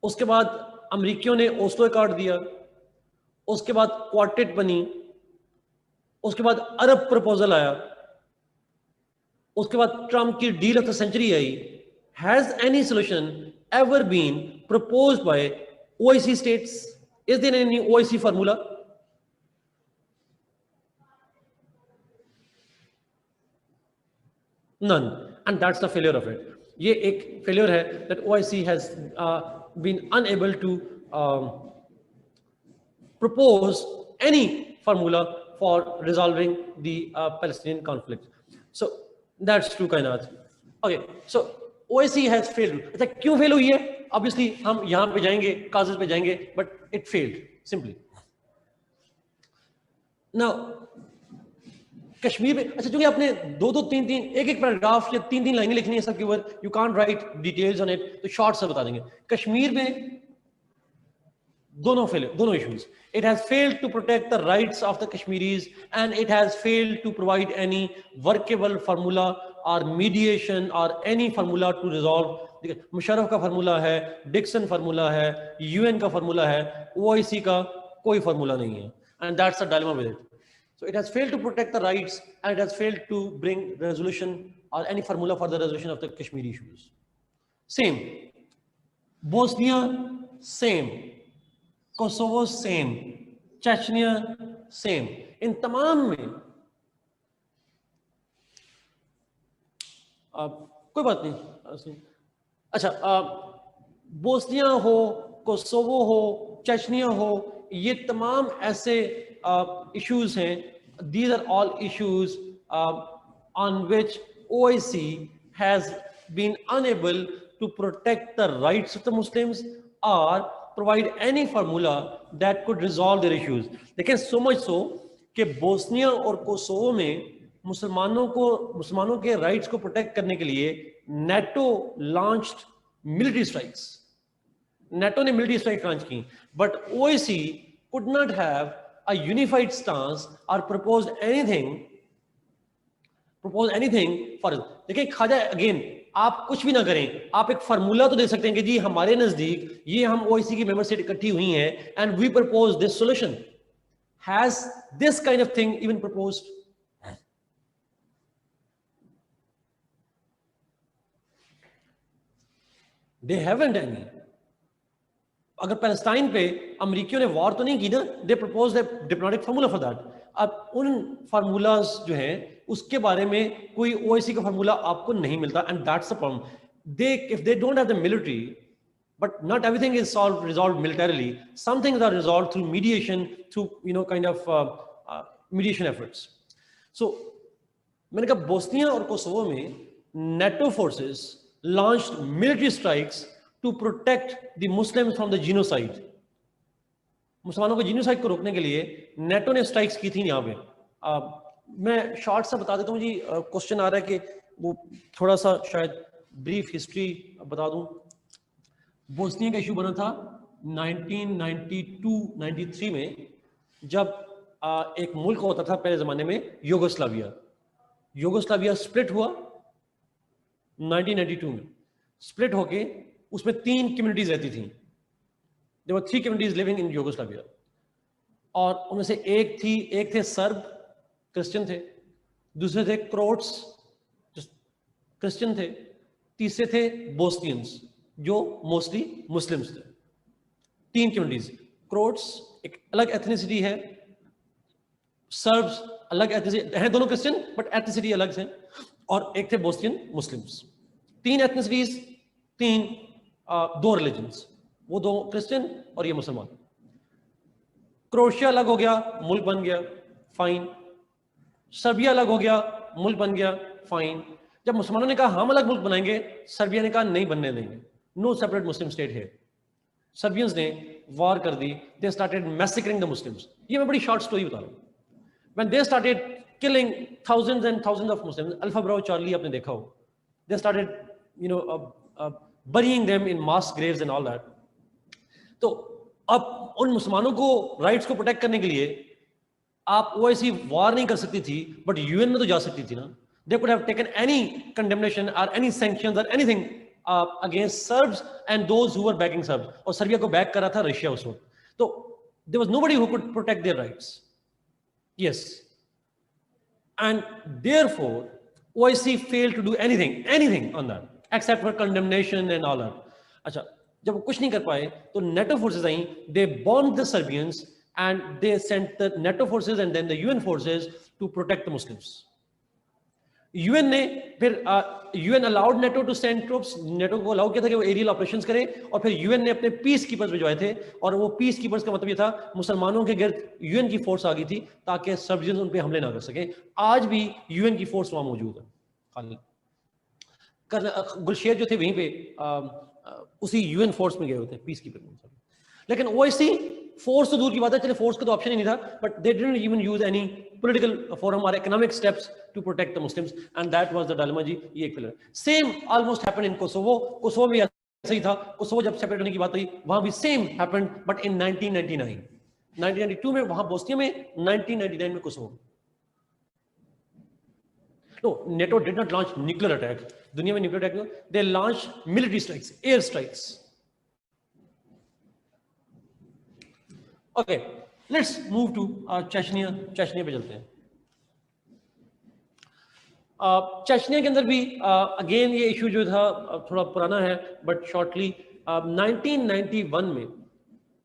उसके बाद अमेरिकियों ने ओस्लो अकॉर्ड दिया, उसके बाद क्वार्टेट बनी, उसके बाद अरब प्रपोजल आया, उसके बाद ट्रम्प की डील ऑफ द सेंचुरी आई. Has any solution ever been proposed by OIC states? Is there any OIC formula? None. And that's the failure of it. ये एक failure है that OIC has been unable to propose any formula for resolving the Palestinian conflict. So that's true, Kainat. Okay, so OIC has failed. अच्छा क्यों fail हुई है? Obviously हम यहां पे जाएंगे, काजेस पे जाएंगे, but it failed simply. Now Kashmir में अच्छा चूंकि आपने दो तीन एक पैराग्राफ या तीन लाइनें लिखनी है सबके ऊपर, you can't write details on it, तो शॉर्ट से बता देंगे. कश्मीर में दोनों issues. It has failed to protect the rights of the Kashmiris, and it has failed to provide any workable formula or mediation or any formula to resolve. Musharraf का formula है, Dixon formula है, UN का formula है, OIC का कोई formula नहीं है. And that's the dilemma with it. So it has failed to protect the rights, and it has failed to bring resolution or any formula for the resolution of the Kashmiri issues. Same. Bosnia, same. Kosovo, same. Chechnya, same. इन तमाम में कोई बात नहीं. अच्छा, Bosnia हो, Kosovo हो, चेचनिया हो, ये तमाम ऐसे issues हैं. These are all issues on which OIC has been unable to protect the rights of the Muslims or provide any formula that could resolve their issues. लेकिन so much so कि Bosnia और Kosovo में मुसलमानों के rights को protect करने के लिए NATO launched military strikes. NATO ने मिलिट्री स्ट्राइक लॉन्च की, but OIC could not have a unified stance और प्रपोज एनीथिंग फॉर. देखिए खाजा अगेन, आप कुछ भी ना करें, आप एक फार्मूला तो दे सकते हैं कि जी हमारे नजदीक ये हम ओआईसी की मेंबर स्टेट इकट्ठी हुई हैं and we propose this solution. Has this kind of thing even proposed? They haven't any. अगर पैलेस्टाइन पे अमेरिकियों ने वॉर तो नहीं की ना, they proposed a diplomatic formula for that. अब उन फार्मूलाज जो हैं उसके बारे में कोई ओआईसी का फार्मूला आपको नहीं मिलता, and that's the problem. If they don't have the military, but not everything is resolved militarily. Some things are resolved through mediation, through kind of mediation efforts. So मैंने कहा बोस्निया और Kosovo में NATO forces launched military strikes to protect the Muslims from the genocide. मुसलमानों को genocide को रोकने के लिए नेटो ने स्ट्राइक्स की थी यहाँ पे। मैं शॉर्ट सा बता देता हूँ जी, क्वेश्चन आ रहा है कि वो थोड़ा सा शायद ब्रीफ हिस्ट्री बता दूं। बोस्निया का इशू बना था 1992-93 में, जब एक मुल्क होता था पहले जमाने में यूगोस्लाविया। यूगोस्लाविया स्प्लिट हुआ 1992 में। स्प्लिट होके उसमें 3 कम्युनिटीज रहती थी। There were 3 communities living in Yugoslavia, और उनमें से एक थे सर्ब, क्रिश्चियन थे, दूसरे थे क्रोट्स, क्रिश्चियन थे, तीसरे थे बोस्नियंस जो मोस्टली मुस्लिम्स थे। 3 कम्युनिटीज। क्रोट्स एक अलग एथनिसिटी है, सर्ब्स अलग एथनिसिटी है, दोनों क्रिश्चियन बट एथनिसिटी अलग है, और एक थे बोस्नियन मुस्लिम्स। 3 एथनिसिटीज, 2 रिलीजन्स, वो 2 क्रिश्चियन और ये मुसलमान। क्रोएशिया अलग हो गया, मुल्क बन गया, फाइन। सर्बिया अलग हो गया, मुल्क बन गया, फाइन। जब मुसलमानों ने कहा हम अलग मुल्क बनाएंगे, सर्बिया ने कहा नहीं बनने देंगे, नो सेपरेट मुस्लिम स्टेट है। सर्बियंस ने वॉर कर दी, दे स्टार्टेड मैसेकरिंग द मुस्लिम्स। ये मैं बड़ी शॉर्ट स्टोरी बता रहा हूं। When they started killing thousands and thousands of Muslims, alpha Bravo Charlie आपने देखा हो, they started burying them in mass graves and all that. तो अब उन मुसलमानों को राइट्स को प्रोटेक्ट करने के लिए आप ओआईसी वॉर नहीं कर सकती थी, बट यूएन में तो जा सकती थी ना। They could have taken any condemnation और एनी सैंक्शंस और anything against Serbs and those who were backing Serbs, और सर्बिया को बैक कर रहा था रशिया उस वक्त। तो there was nobody who could protect their rights. Yes, and therefore OIC failed to do anything on that except for condemnation and all that. अच्छा, जब वो कुछ नहीं कर पाए तो नेटो फोर्सेस आई, दे bomb the Serbians and they sent the NATO forces and then the UN forces to protect the Muslims. UN ने फिर UN allowed NATO to send troops, NATO को allow किया था कि वो aerial operations करे, और फिर UN ने अपने पीस कीपर्स भिजवाए थे, और वो पीस कीपर्स का मतलब ये था मुसलमानों के गिर्द UN की फोर्स आ गई थी ताकि सर्बियंस उन पे हमले ना कर सके। आज भी UN की फोर्स वहां मौजूद है। गुलशेर जो थे वहीं पे उसी UN फोर्स में गए होते हैं, पीस कीपर। लेकिन ओआईसी फोर्स तो दूर की बात है, चले फोर्स का तो ऑप्शन ही नहीं था, but they didn't even use any political forum और economic steps to protect the Muslims, and that was the dilemma जी। ये एक pillar. Same almost happened in Kosovo. Kosovo भी ऐसा ही था। कोसोवो जब सेपरेट होने की बात हुई वहां भी सेम हैपेंड, बट इन 1999। 1992 में वहां बोस्निया में, 1999 में Kosovo. No, NATO did not launch nuclear attack. दुनिया में nuclear attack, they launched military strikes, air strikes. Okay, let's move to Chechnya. Chechnya पे चलते हैं। चेचनिया के अंदर भी अगेन ये इशू जो था थोड़ा पुराना है, बट शॉर्टली 1991 में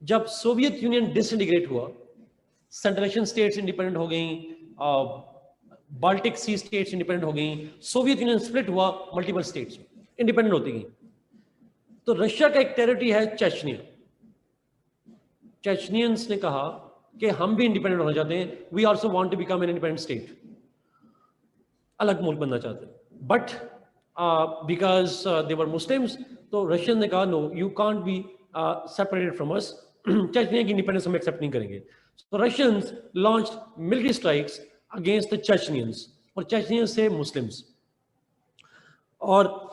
जब सोवियत यूनियन डिसइंटीग्रेट हुआ, सेंट्रल एशियन स्टेट्स इंडिपेंडेंट हो गई, बाल्टिक सी स्टेट्स इंडिपेंडेंट हो गई, सोवियत यूनियन स्प्लिट हुआ मल्टीपल स्टेट्स इंडिपेंडेंट होती गई, तो रशिया का एक टेरिटरी है चेचनिया। चेचनियंस ने कहा कि हम भी इंडिपेंडेंट होना चाहते हैं, we also want to become an independent state, अलग मुल्क बनना चाहते हैं, but because they were Muslims, तो रशियन ने कहा no, you can't be separated from us, Chechnya की इंडिपेंडेंस हम एक्सेप्ट नहीं करेंगे। तो Russians launched military strikes against the Chechnyans, और चेचनियंस से मुस्लिम्स, और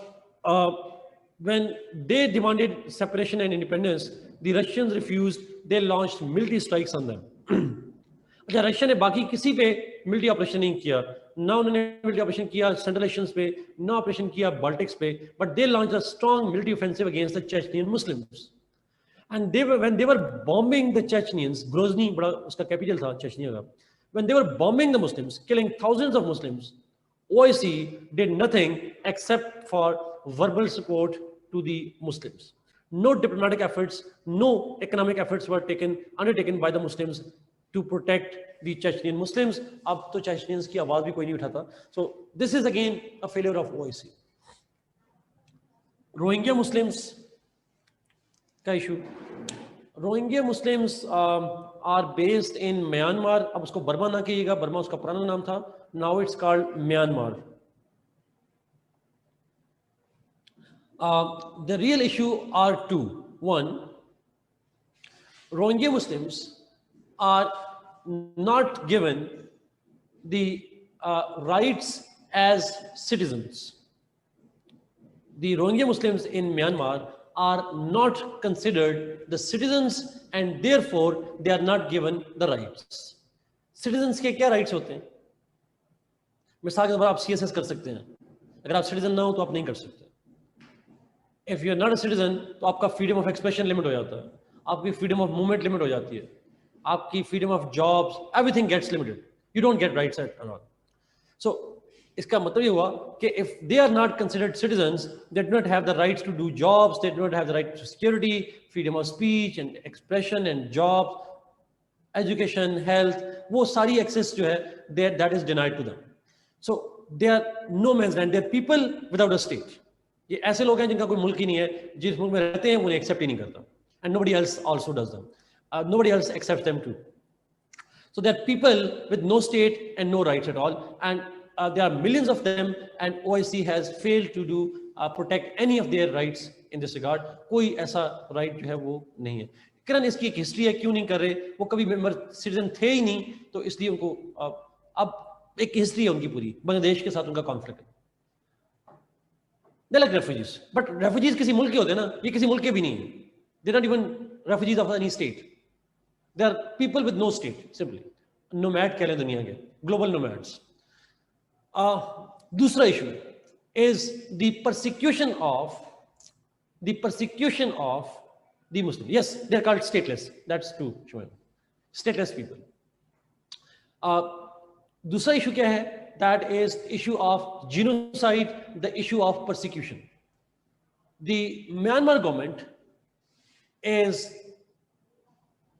when they demanded separation and independence, the Russians refused, they launched military strikes on them. अच्छा, Russia ने बाकी किसी पे मिलिट्री ऑपरेशन नहीं किया, ना उन्होंने मिलिट्री ऑपरेशन किया सेंट्रल एशियंस पे, ना ऑपरेशन किया बाल्टिक्स पे, but they launched a strong military offensive against the Chechnyan Muslims, and they were when they were bombing the Chechens, Grozny बड़ा उसका कैपिटल था चेचनिया का, when they were bombing the Muslims, killing thousands of Muslims, OIC did nothing except for verbal support to the Muslims. No diplomatic efforts, no economic efforts were undertaken by the Muslims to protect the Chechenian Muslims. अब तो Chechenians की आवाज भी कोई नहीं उठाता. So this is again a failure of OIC. Rohingya Muslims का issue. Rohingya Muslims are based in Myanmar. अब उसको बर्मा ना कहिएगा, बर्मा उसका पुराना नाम था. Now it's called Myanmar. The real issue are two. One, Rohingya Muslims are not given the rights as citizens. The Rohingya Muslims in Myanmar are not considered the citizens and therefore they are not given the rights. Citizens के क्या rights होते हैं? मिसाल के तौर पर आप CSS कर सकते हैं, अगर आप citizen ना हो तो आप नहीं कर सकते. If you are not a citizen तो आपका freedom of expression limit हो जाता है, आपकी freedom of movement limit हो जाती है, आपकी freedom of jobs, everything gets limited. You don't get rights at all. So इसका मतलब ये हुआ कि if they are not considered citizens, they do not have the rights to do jobs, they do not have the right to security, freedom of speech and expression and jobs, education, health, वो सारी access जो है that is denied to them. So they are no man's land, they are people without a state. ये ऐसे लोग हैं जिनका कोई मुल्क ही नहीं है, जिस मुल्क में रहते हैं वो उन्हें accept ही नहीं करता, and nobody else also does them. Nobody else accepts them too. So there are people with no state and no rights at all, and there are millions of them, and OIC has failed to do protect any of their rights in this regard. कोई ऐसा right जो है वो नहीं है. किरण इसकी एक history है, क्यों नहीं कर रहे, वो कभी मेंबर सिटीजन थे ही नहीं, तो इसलिए उनको अब एक हिस्ट्री है उनकी पूरी, बांग्लादेश के साथ उनका कॉन्फ्लिक्ट है. They're like refugees, but refugees किसी मुल्क के होते हैं ना, ये किसी मुल्क के भी नहीं है. They're not even refugees of any state. They are people with no state, simply. Nomad कह लें दुनिया के, global nomads. दूसरा issue is the persecution of the Muslims. Yes, they are called stateless. That's true, Shumail. Stateless people. दूसरा issue क्या है? That is issue of genocide, the issue of persecution. The Myanmar government is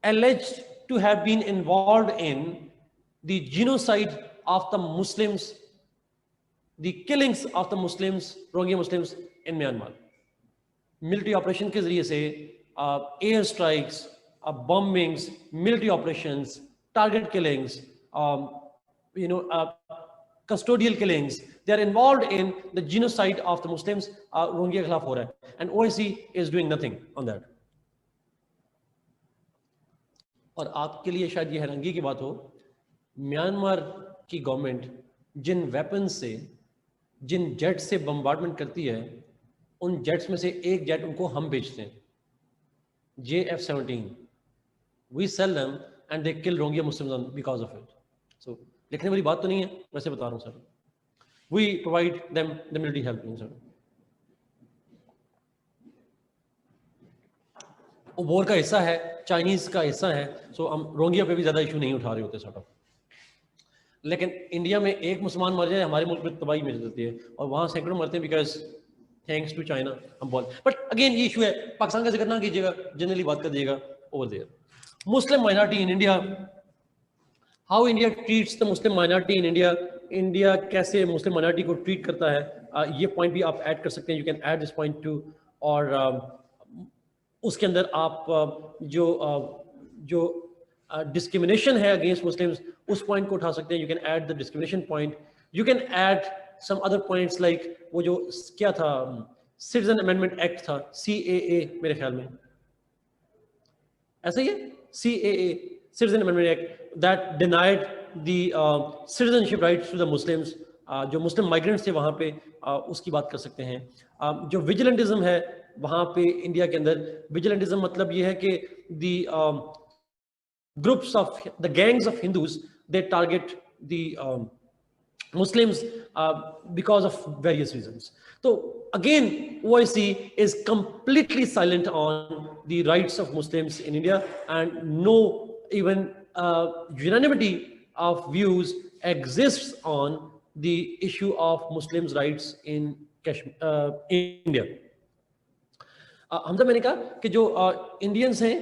alleged to have been involved in the genocide of the Muslims, the killings of the Muslims, Rohingya Muslims in Myanmar. Military operation के ज़रिए से air strikes, bombings, military operations, target killings, custodial killings. They are involved in the genocide of the Muslims. Rohingya के खिलाफ हो रहा है, and OIC is doing nothing on that. और आपके लिए शायद ये हैरानगी की बात हो, म्यांमार की गवर्नमेंट जिन वेपन्स से, जिन जेट से बम्बार्डमेंट करती है, उन जेट्स में से एक जेट उनको हम बेचते हैं, JF-17. We sell them and they kill Rohingya Muslims because of it. So लिखने वाली बात तो नहीं है, वैसे बता रहा हूँ sir. We provide them the military help, sir. War का हिस्सा है, चाइनीज का हिस्सा है, सो हम रोहिंग्या पे भी ज्यादा इशू नहीं उठा रहे होते सॉर्ट ऑफ. लेकिन इंडिया में एक मुसलमान मर जाए, हमारे मुल्क में तबाही मिल जाती है, और वहां सैकड़ों मरते हैं बिकॉज थैंक्स टू चाइना. हम बोल, बट अगेन ये इशू है, पाकिस्तान का जिक्र ना कीजिएगा, जनरली बात कर दीजिएगा over there. Muslim minority in India, how India treats the Muslim minority in India. India कैसे मुस्लिम माइनॉरिटी को ट्रीट करता है, ये पॉइंट भी आप ऐड कर सकते हैं. You can add this point two, और उसके अंदर आप जो डिस्क्रिमिनेशन है अगेंस्ट मुस्लिम्स, उस पॉइंट को उठा सकते हैं. You can add the discrimination point. You can add some other points like वो जो क्या था, सिटीजन अमेंडमेंट एक्ट था, CAA मेरे ख्याल में ऐसा ही है, CAA, citizen amendment act, that denied the citizenship rights to the Muslims. जो मुस्लिम माइग्रेंट्स थे वहाँ पे, उसकी बात कर सकते हैं. जो विजिलेंटिज्म है वहाँ पे इंडिया के अंदर, विजिलेंटिज्म मतलब ये है कि the groups of the gangs of Hindus, they target the Muslims because of various reasons. So again, OIC is completely silent on the rights of Muslims in India, and no even unanimity of views exists on the issue of Muslims' rights in Kashmir, India. Hamza मैंने कहा कि जो Indians हैं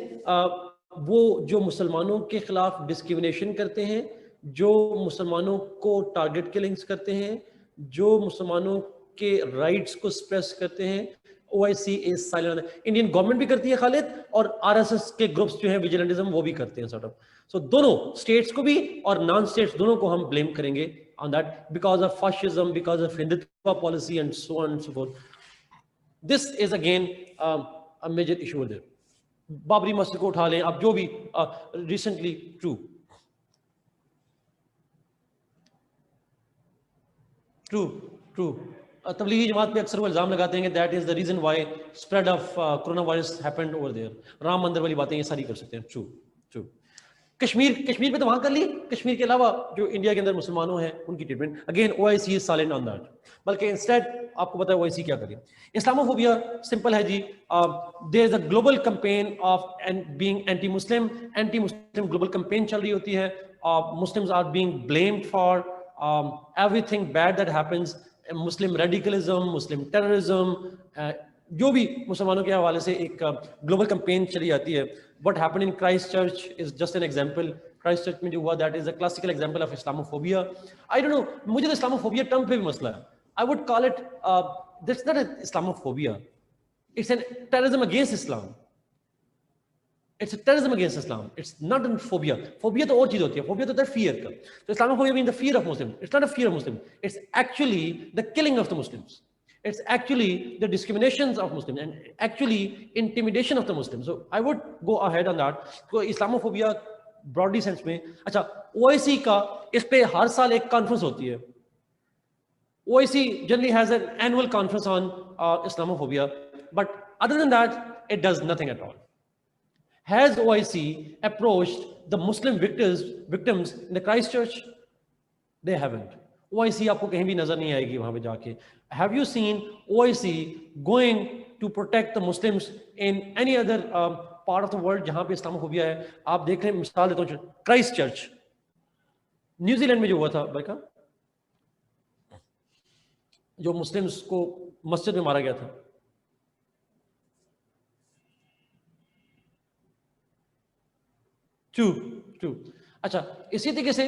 वो जो मुसलमानों के खिलाफ डिस्क्रिमिनेशन करते हैं, जो मुसलमानों को टारगेट किलिंग्स करते हैं, जो मुसलमानों के राइट्स को स्प्रेस करते हैं, OIC is silent. Indian government भी करती है खालिद, और RSS के ग्रुप्स जो हैं विजिलेंटिज्म वो भी करते हैं सॉर्ट ऑफ. सो दोनों स्टेट्स को भी और नॉन स्टेट्स दोनों को हम ब्लेम करेंगे on that, because of fascism, because of Hindutva policy and so on and so forth. This is again a major issue there. Babri Masjid को उठा लें, अब जो भी recently true true true Tablighi Jamaat पे अक्सर वो इल्ज़ाम लगाते हैं कि that is the reason why spread of corona virus happened over there. Ram Mandir वाली बातें ये सारी कर सकते हैं। True true. कश्मीर पे तो वहां कर ली, कश्मीर के अलावा जो इंडिया के अंदर मुसलमानों हैं उनकी treatment, again OIC is silent on that, बल्कि इंस्टेड आपको पता है ओआईसी क्या करे। इस्लामोफोबिया सिंपल है जी, there is a global campaign of being anti Muslim global campaign चल रही होती है, Muslims are being blamed for everything bad that happens, Muslim radicalism, Muslim terrorism, जो भी मुसलमानों के हवाले से एक ग्लोबल कैंपेन चली जाती है। What happened in Christ church is just an example. Christ church में जो हुआ that is a classical example of Islamophobia. I don't know, मुझे तो इस्लामोफोबिया टर्म पे भी मसला है। I would call it that's not Islamophobia, it's an terrorism against Islam. It's a terrorism against Islam. It's not a phobia. Phobia तो और चीज होती है, phobia तो होता है fear का। तो Islamophobia means the fear of Muslim. It's not a fear of Muslim. It's actually the killing of the Muslims. It's actually the discriminations of Muslims and actually intimidation of the Muslims. So I would go ahead on that. तो Islamophobia broadly sense में, अच्छा OIC का इस पे हर साल एक conference होती है। OIC generally has an annual conference on Islamophobia, but other than that, it does nothing at all. Has OIC approached the Muslim victims in the Christchurch? They haven't. OIC आपको कहीं भी नजर नहीं आएगी वहां पे जाके। Have you seen OIC going to protect the Muslims in any other part of the world जहां पे इस्लामोफोबिया है? आप देख रहे हैं, मिसाल देता हूँ, क्राइस्ट चर्च न्यूजीलैंड में जो हुआ था भाई का, जो मुस्लिम्स को मस्जिद में मारा गया था। ट्रू। अच्छा, इसी तरीके से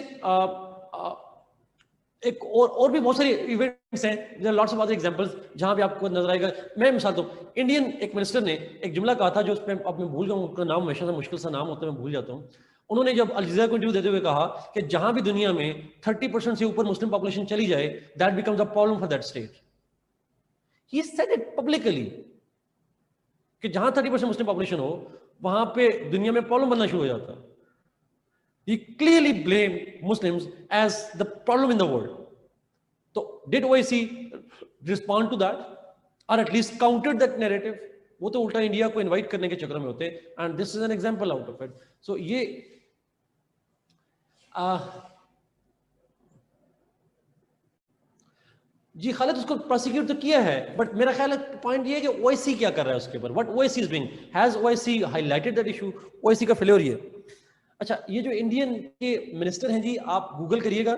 एक और भी बहुत सारे इवेंट्स हैं, there are lots of other examples जहां भी आपको नजर आएगा। मैं मिसाल दूं, इंडियन एक मिनिस्टर ने एक जुमला कहा था जो उसमें अब मैं भूल गया हूं, उनका नाम हमेशा से मुश्किल सा नाम होता है, मैं भूल जाता हूं। उन्होंने जब अल जज़ीरा को इंटरव्यू देते हुए कहा कि जहां भी दुनिया में 30% से ऊपर मुस्लिम पॉपुलेशन चली जाए, that becomes a problem for that state. He said it publicly कि जहां 30% मुस्लिम पॉपुलेशन हो वहां पे दुनिया में प्रॉब्लम बनना शुरू हो जाता है। He clearly blamed Muslims as the problem in the world. So did OIC respond to that, or at least countered that narrative? वो तो उल्टा इंडिया को इनवाइट करने के चक्कर में होते हैं, and this is an example out of it. So ये जी खालिद उसको प्रोसिक्यूट तो किया है, बट मेरा ख्याल है पॉइंट ये है कि OIC क्या कर रहा है उसके ऊपर। What OIC is doing? Has OIC highlighted that issue? OIC का फेलियर ये। अच्छा, ये जो इंडियन के मिनिस्टर हैं जी, आप गूगल करिएगा,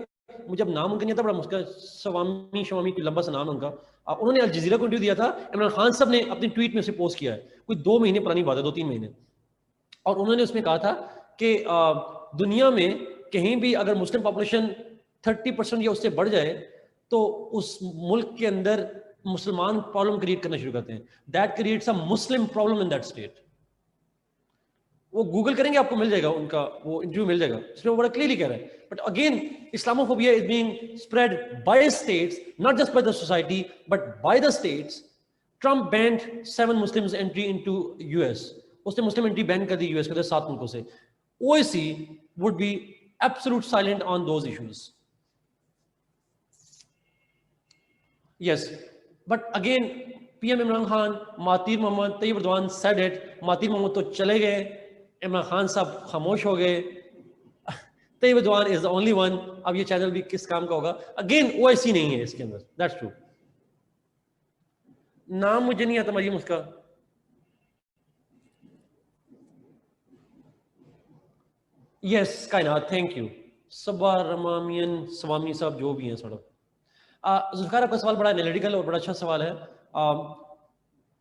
मुझे अब नाम उनका नहीं आता, बड़ा मुश्किल, शवामी कोई लंबा सा नाम है उनका। उन्होंने अल जज़ीरा को इंटरव्यू दिया था, इमरान खान साहब ने अपनी ट्वीट में से पोस्ट किया है, कोई 2 महीने पुरानी बात है, 2-3 महीने, और उन्होंने उसमें कहा था कि दुनिया में कहीं भी अगर मुस्लिम पॉपुलेशन 30% या उससे बढ़ जाए तो उस मुल्क के अंदर मुसलमान प्रॉब्लम क्रिएट करना शुरू करते हैं। That creates a Muslim problem in that state. वो गूगल करेंगे आपको मिल जाएगा, उनका वो इंटरव्यू मिल जाएगा, इसमें वो बड़ा क्लियरली कह रहा है। But again Islamophobia is being spread by states, not just by the society but by the states. Trump band 7 Muslims entry into US, उसने मुस्लिम एंट्री बैन कर दी यूएस के 7 मुल्कों से। OIC would be absolute silent on those issues. Yes, but again PM Imran Khan, Mahathir Mohamad, Tayyip Erdogan said it. Mahathir Mohamad तो चले गए, इमरान खान साहब खामोश हो गए, Tayyip Erdogan is the only one. अब ये चैनल भी किस काम का होगा? अगेन ओआईसी नहीं है इसके अंदर, दैट्स ट्रू। नाम मुझे नहीं आता मरियम उसका। यस, कायनात, थैंक यू। सबा रमामियन स्वामी साहब जो भी हैं सड़क। जुल्फिकार, आपका सवाल बड़ा एनालिटिकल और बड़ा अच्छा सवाल है।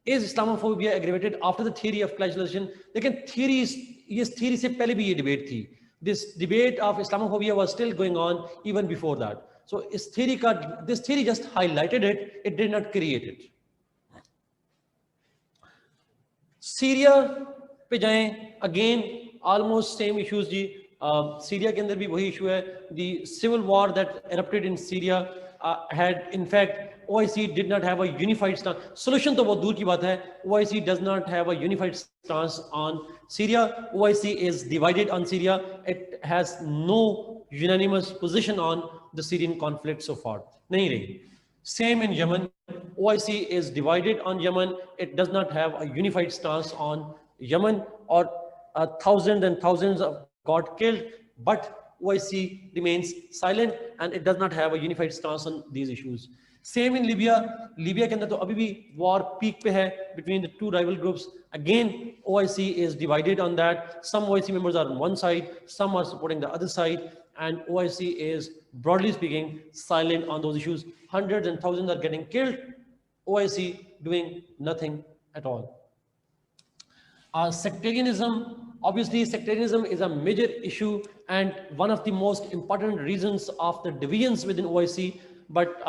Is Islamophobia aggravated after the theory of क्लैशलेशन? लेकिन थ्योरी से पहले भी ये डिबेट थी। This debate of Islamophobia was still going on even before that. So इस थ्योरी का, this theory just highlighted it, it did not create it. Syria पे जाएं, अगेन ऑलमोस्ट सेम इश्यूज जी। सीरिया के अंदर भी वही इशू है। The civil war that erupted in Syria had in fact OIC did not have a unified stance. Solution तो बहुत दूर की बात है. OIC does not have a unified stance on Syria. OIC is divided on Syria. It has no unanimous position on the Syrian conflict so far. नहीं रही. Same in Yemen. OIC is divided on Yemen. It does not have a unified stance on Yemen, or thousands and thousands got killed, but OIC remains silent and it does not have a unified stance on these issues. Same in Libya. Libya के अंदर तो अभी भी war peak पे है between the two rival groups. Again, OIC is divided on that. Some OIC members are on one side, some are supporting the other side, and OIC is, broadly speaking, silent on those issues. Hundreds and thousands are getting killed. OIC doing nothing at all. Sectarianism, obviously sectarianism is a major issue and one of the most important reasons of the divisions within OIC. But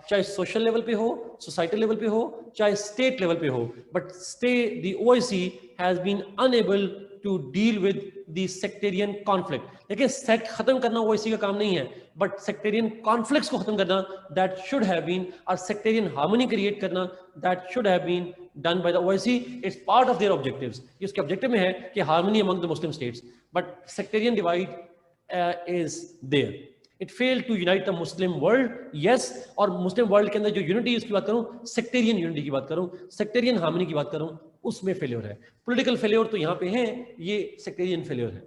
चाहे social level पे हो, societal level पे हो, चाहे state level पे हो, but the OIC has been unable to deal with the sectarian conflict. लेकिन sect खत्म करना OIC का काम नहीं है, but sectarian conflicts को खत्म करना, that should have been, और sectarian harmony create करना, that should have been done by the OIC. It's part of their objectives. इसके objective में है कि harmony among the Muslim states, but sectarian divide is there. It failed to unite the Muslim world, yes, और Muslim world के अंदर जो unity इसकी बात करूं, sectarian unity की बात करूं, sectarian harmony की बात करूं, उसमें failure है. Political failure तो यहाँ पे है, ये sectarian failure है.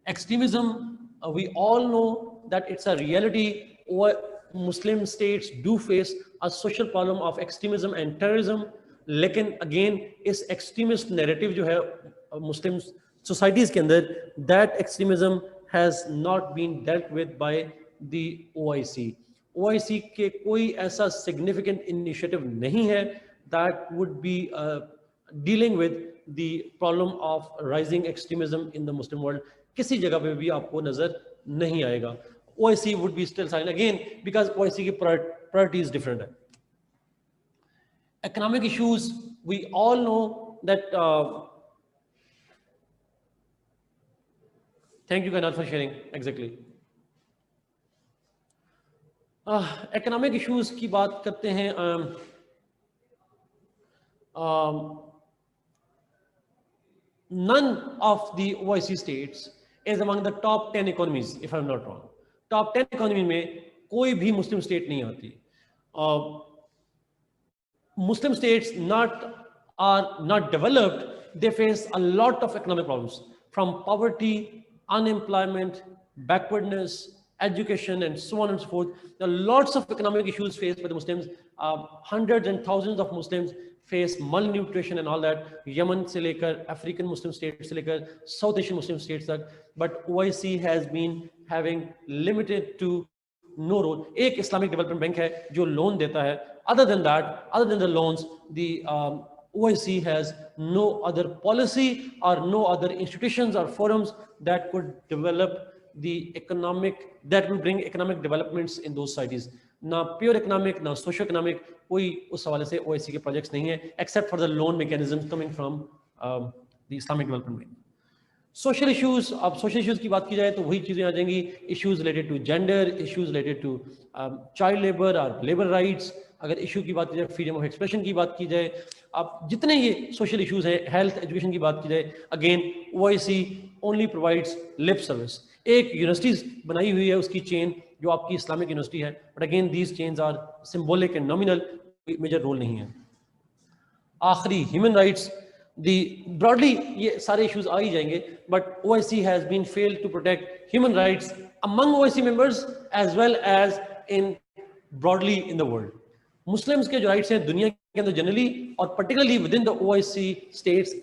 Extremism, we all know that it's a reality. Muslim states do face a social problem of extremism and terrorism. लेकिन again इस extremist narrative जो है Muslim societies के अंदर, that extremism has not been dealt with by the OIC. OIC के कोई ऐसा significant initiative नहीं है that would be dealing with the problem of rising extremism in the Muslim world. किसी जगह पे भी आपको नजर नहीं आएगा. OIC would be still silent again because OIC की priority is different है. Economic issues, we all know that thank you Kanal for sharing. Exactly. Economic issues की बात करते हैं. None of the OIC states is among the top 10 economies, if I'm not wrong. Top 10 economy में कोई भी Muslim state नहीं आती. Muslim states are not developed. They face a lot of economic problems, from poverty, unemployment, backwardness, education, and so on and so forth. There are lots of economic issues faced by the Muslims. Hundreds and thousands of Muslims face malnutrition and all that. Yemen से लेकर African Muslim states से लेकर South Asian Muslim states तक. But OIC has been having limited to no role. एक Islamic Development Bank है जो loan देता है. Other than that, other than the loans, the OIC has no other policy or no other institutions or forums that could develop the economic, that will bring economic developments in those societies. ना pure economic, ना socio-economic, कोई उस हवाले से OIC के projects नहीं है, except for the loan mechanisms coming from the Islamic Development Bank. Social issues, अब social issues की बात की जाए तो वही चीजें आ जाएंगी. Issues related to gender, issues related to child labor or labor rights. अगर इशू की बात की जाए, फ्रीडम ऑफ एक्सप्रेशन की बात की जाए, अब जितने ये सोशल इश्यूज हैं, हेल्थ एजुकेशन की बात की जाए, again OIC only provides lip service. एक यूनिवर्सिटीज बनाई हुई है उसकी चेन जो आपकी इस्लामिक यूनिवर्सिटी है, but again these chains are symbolic and nominal, major role नहीं है. आखिरी ह्यूमन राइट्स, दी ब्रॉडली ये सारे इश्यूज आ ही जाएंगे, but OIC has been failed to protect human rights among OIC members as well as in broadly in the world. Muslims के जो राइट्स हैं दुनिया के अंदर जनरली और particularly within the OIC states,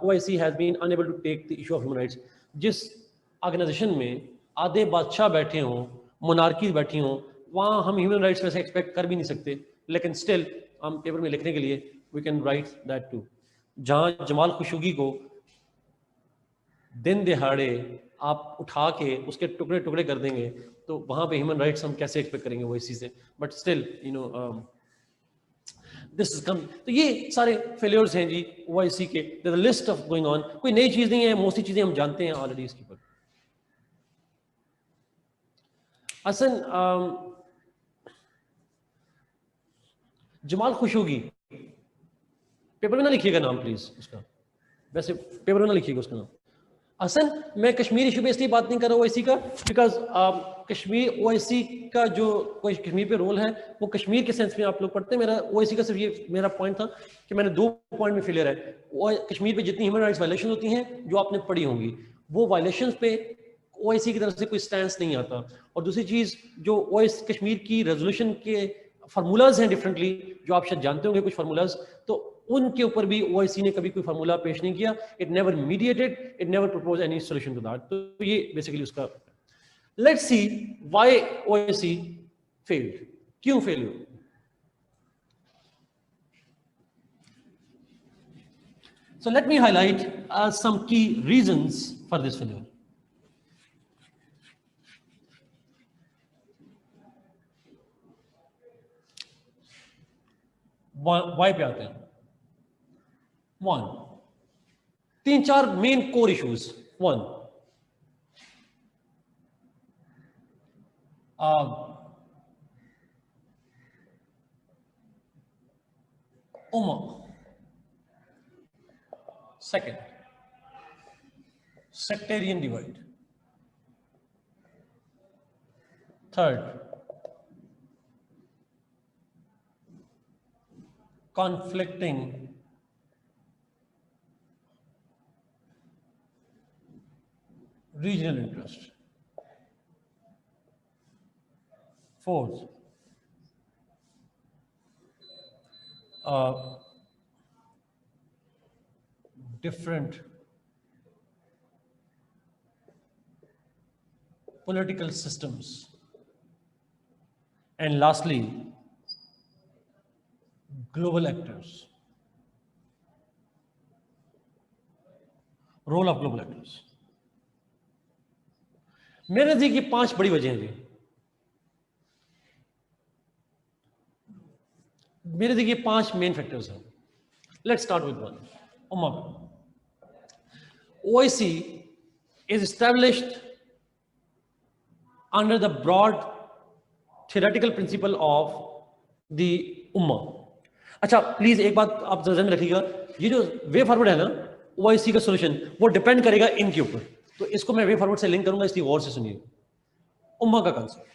OIC has been unable to take the issue of human rights. जिस organization में आधे बादशाह बैठे हों, मोनार्की बैठी हों, वहाँ हम ह्यूमन राइट्स वैसे एक्सपेक्ट कर भी नहीं सकते, लेकिन स्टिल हम पेपर में लिखने के लिए we can write that too. जहाँ जमाल खुशोगी को दिन दिहाड़े आप उठा के उसके टुकड़े टुकड़े कर देंगे, तो वहाँ पे ह्यूमन राइट्स हम कैसे एक्सपेक्ट करेंगे OIC से. But still you know this is come. तो ये सारे फेलियर्स हैं जी OIC के. There is a list of going on. कोई नई चीज नहीं है, मोस्टली चीजें हम जानते हैं ऑलरेडी इसके ऊपर. हसन, जमाल खुशोगी, पेपर में ना लिखिएगा नाम प्लीज उसका, वैसे पेपर में ना लिखिएगा उसका नाम। हसन, मैं कश्मीर इशू पे इसलिए बात नहीं कर रहा ओआईसी का, बिकॉज कश्मीर ओआईसी का जो कोई कश्मीर पे रोल है वो कश्मीर के सेंस में आप लोग पढ़ते हैं। मेरा ओआईसी का सिर्फ ये मेरा पॉइंट था कि मैंने 2 पॉइंट में फेलियर है। कश्मीर पे जितनी ह्यूमन राइट्स वायलेशन होती हैं जो आपने पढ़ी होंगी, वो वायलेशन पे ओआईसी की तरफ से कोई स्टैंड नहीं आता। और दूसरी चीज, जो ओआईसी कश्मीर की रेजोल्यूशन के फार्मूलाज हैं डिफरेंटली, जो आप शायद जानते होंगे कुछ फार्मूलाज, तो उनके ऊपर भी ओआईसी ने कभी कोई फार्मूला पेश नहीं किया। It never mediated, it never propose any solution to that. तो ये बेसिकली उसका। Let's see why OIC failed, क्यों फेल हुआ। So let me highlight some key reasons for this failure. Why पे आते हैं। 1, 3-4 main core issues. 1, Umma. 2nd, sectarian divide। 3rd, conflicting regional interest। 4th, different political systems। And lastly, global actors, role of global actors। मेरे नजदीक ये 5 बड़ी वजह हैं जी। मेरे देखिए 5 मेन फैक्टर्स हैं। लेट्स स्टार्ट विद 1, उम्मा। OIC is established under the broad theoretical principle of the उम्मा। अच्छा प्लीज एक बात आप ध्यान में रखिएगा, ये जो वे फॉरवर्ड है ना ओआईसी का सॉल्यूशन, वो डिपेंड करेगा इनके ऊपर। तो इसको मैं वे फॉरवर्ड से लिंक करूंगा, इसलिए गौर से सुनिए। उम्मा का कांसेप्ट,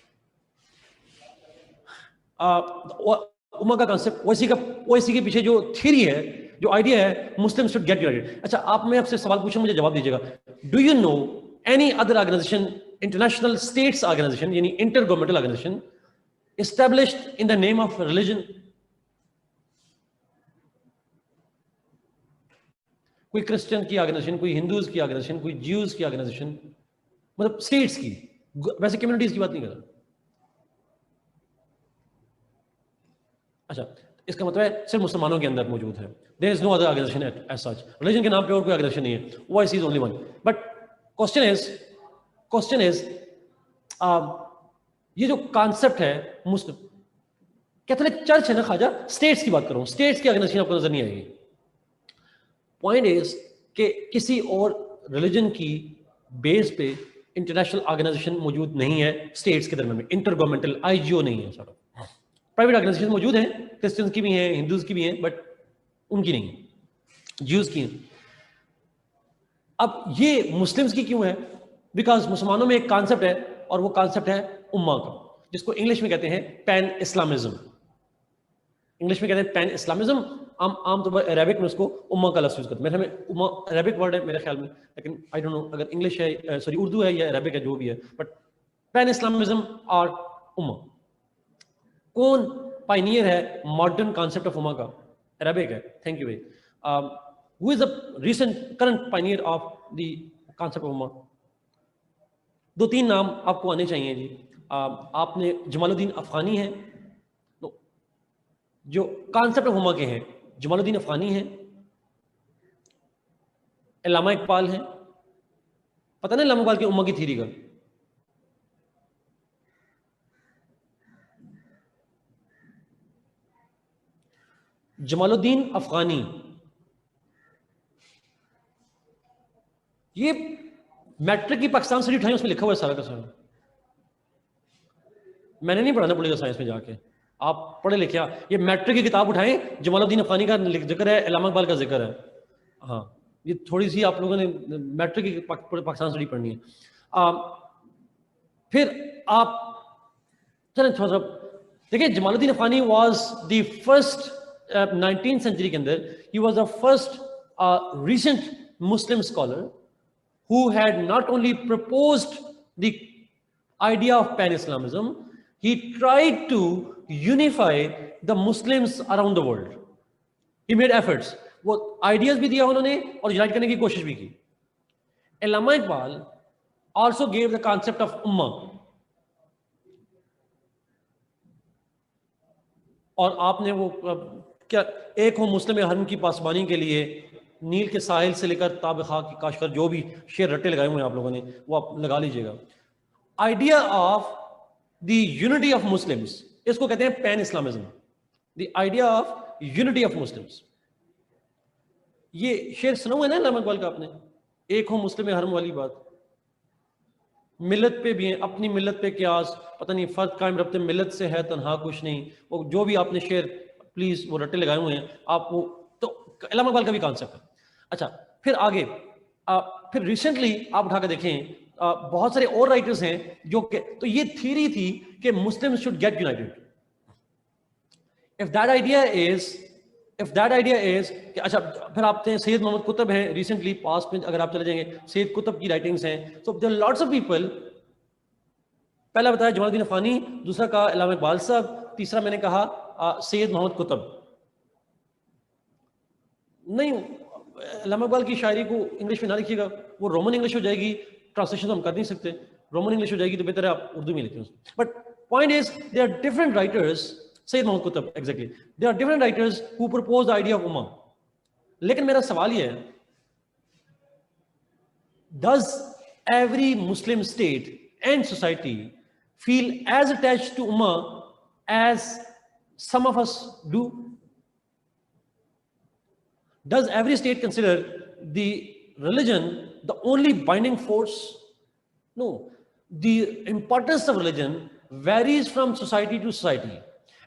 उम्मा का कांसेप्ट, ओआईसी के पीछे जो थ्योरी है, जो आइडिया है, मुस्लिम शुड गेट यूनाइटेड। अच्छा आप, मैं आपसे सवाल पूछूं, मुझे जवाब दीजिएगा। Do you know any other organization, international states organization यानी inter governmental organization, established in the name of religion? कोई क्रिश्चियन की ऑर्गेनाइजेशन, कोई हिंदूज की ऑर्गेनाइजेशन, कोई ज्यूज की ऑर्गेनाइजेशन, मतलब स्टेट्स की, वैसे कम्युनिटीज की बात नहीं कर रहा। अच्छा, इसका मतलब है सिर्फ मुसलमानों के अंदर मौजूद है। There is no other organization as such. Religion के नाम पे और कोई ऑर्गेनाइजेशन नहीं है। OIC is only one. But question is ये जो कॉन्सेप्ट है मुस्लिम कैथोलिक चर्च है ना ख्वाजा, स्टेट्स की बात कर रहा हूं, स्टेट्स की ऑर्गेनाइजेशन आपको नजर नहीं आएगी। पॉइंट इज कि किसी और रिलीजन की बेस पे इंटरनेशनल ऑर्गेनाइजेशन मौजूद नहीं है स्टेट्स के दरमियान में, इंटर गवर्नमेंटल आईजीओ नहीं है। सर प्राइवेट ऑर्गेनाइजेशन मौजूद हैं, क्रिश्चियंस की भी हैं, हिंदूज की भी हैं, बट उनकी नहीं, ज्यूज की हैं। अब ये मुस्लिम्स की क्यों है? बिकॉज मुसलमानों में एक कॉन्सेप्ट है और वो कॉन्सेप्ट है उम्मा का, जिसको इंग्लिश में कहते हैं पैन इस्लामिज्म। इंग्लिश में कहते हैं पैन इस्लामिज्म, आमतौर पर अरेबिक में उसको उम्मा का लफ्ज़ यूज करते हैं। मेरे में उम्मा अरेबिक वर्ड है मेरे ख्याल में, लेकिन आई डोंट नो अगर इंग्लिश है, सॉरी उर्दू है या अरेबिक है, जो भी है, बट पैन इस्लामिज्म और उम्मा। कौन पाइनियर है मॉडर्न कॉन्सेप्ट ऑफ उम्मा का? अरेबिक है। थैंक यू भाई। Who is the recent current pioneer of the concept of उम्मा? 2-3 नाम आपको आने चाहिए जी। आपने जमालुद्दीन अफगानी है, तो जो कॉन्सेप्ट ऑफ उम्मा के हैं, जमालुद्दीन अफगानी है, अल्लामा इकबाल है। पता नहीं अल्लामा इकबाल की उम्मा की थ्योरी का? जमालुद्दीन अफगानी, ये मैट्रिक की पाकिस्तान स्टडी उठाई, उसमें लिखा हुआ है सारा का सारा। मैंने नहीं पढ़ा ना पॉलिटिकल साइंस में जाके, आप पढ़े लिखे, ये मैट्रिक की किताब उठाएं, जमालुद्दीन अफगानी का जिक्र है, इलामा इकबाल का जिक्र है। हाँ, ये थोड़ी सी आप लोगों ने मैट्रिक की पाकिस्तान स्टडी पढ़नी है। फिर आप चलें थोड़ा सा देखिए, Jamaluddin Afghani was the first 19th century के अंदर, he was the first recent Muslim scholar who had not only proposed the idea of pan-Islamism, he tried to unify the Muslims around the world. He made efforts. वो ideas भी दिया उन्होंने और unite करने की कोशिश भी की. Allama Iqbal also gave the concept of ummah. और आपने वो क्या एक हो मुस्लिम हरम की पासबानी के लिए नील के साहिल से लेकर ताब खाक की काशकर, जो भी शेर रट्टे लगाए हुए हैं आप लोगों ने, वो आप लगा लीजिएगा. Idea of the unity of Muslims, इसको कहते हैं pan Islamism. The idea of unity of Muslims. ये शेर सुना हुआ है ना अल्लामा इकबाल का आपने, एक हो मुस्लिम हरम वाली बात. मिलत पे भी है, अपनी मिलत पे क्यास, पता नहीं फर्क कायम रखते मिलत से है तन्हा कुछ नहीं. वो जो भी आपने शेर प्लीज वो रट्टे लगाए हुए हैं आप, वो तो अल्लामा इकबाल का भी कॉन्सेप्ट है. अच्छा, फिर आगे फिर रिसेंटली आप उठा के देखें, बहुत सारे और राइटर्स हैं जो तो ये थ्योरी थी कि मुस्लिम should get United. If that idea is अच्छा, फिर आप सैयद मोहम्मद कुतुब हैं, रिसेंटली पास्ट में अगर आप चले जाएंगे सैयद कुतुब की राइटिंग्स हैं. So there are lots of people. पहला बताया जमालुद्दीन अफगानी, दूसरा कहा अल्लामा इकबाल साहब, तीसरा मैंने कहा सैयद मोहम्मद कुतुब. नहीं, अल्लामा इकबाल की शायरी को इंग्लिश में ना लिखिएगा, वो रोमन इंग्लिश हो जाएगी. ट्रांसलेशन तो हम कर नहीं सकते, रोमन इंग्लिश हो जाएगी तो बेहतर है आप उर्दू में लिखें. But point is there are different writers. Sayyid Mohammad Qutb, exactly, there are different writers who propose the idea of उम्मा. लेकिन मेरा सवाल ये है, does every Muslim state and society feel as attached to उम्मा as some of us do? Does every state consider the religion the only binding force? No. The importance of religion varies from society to society,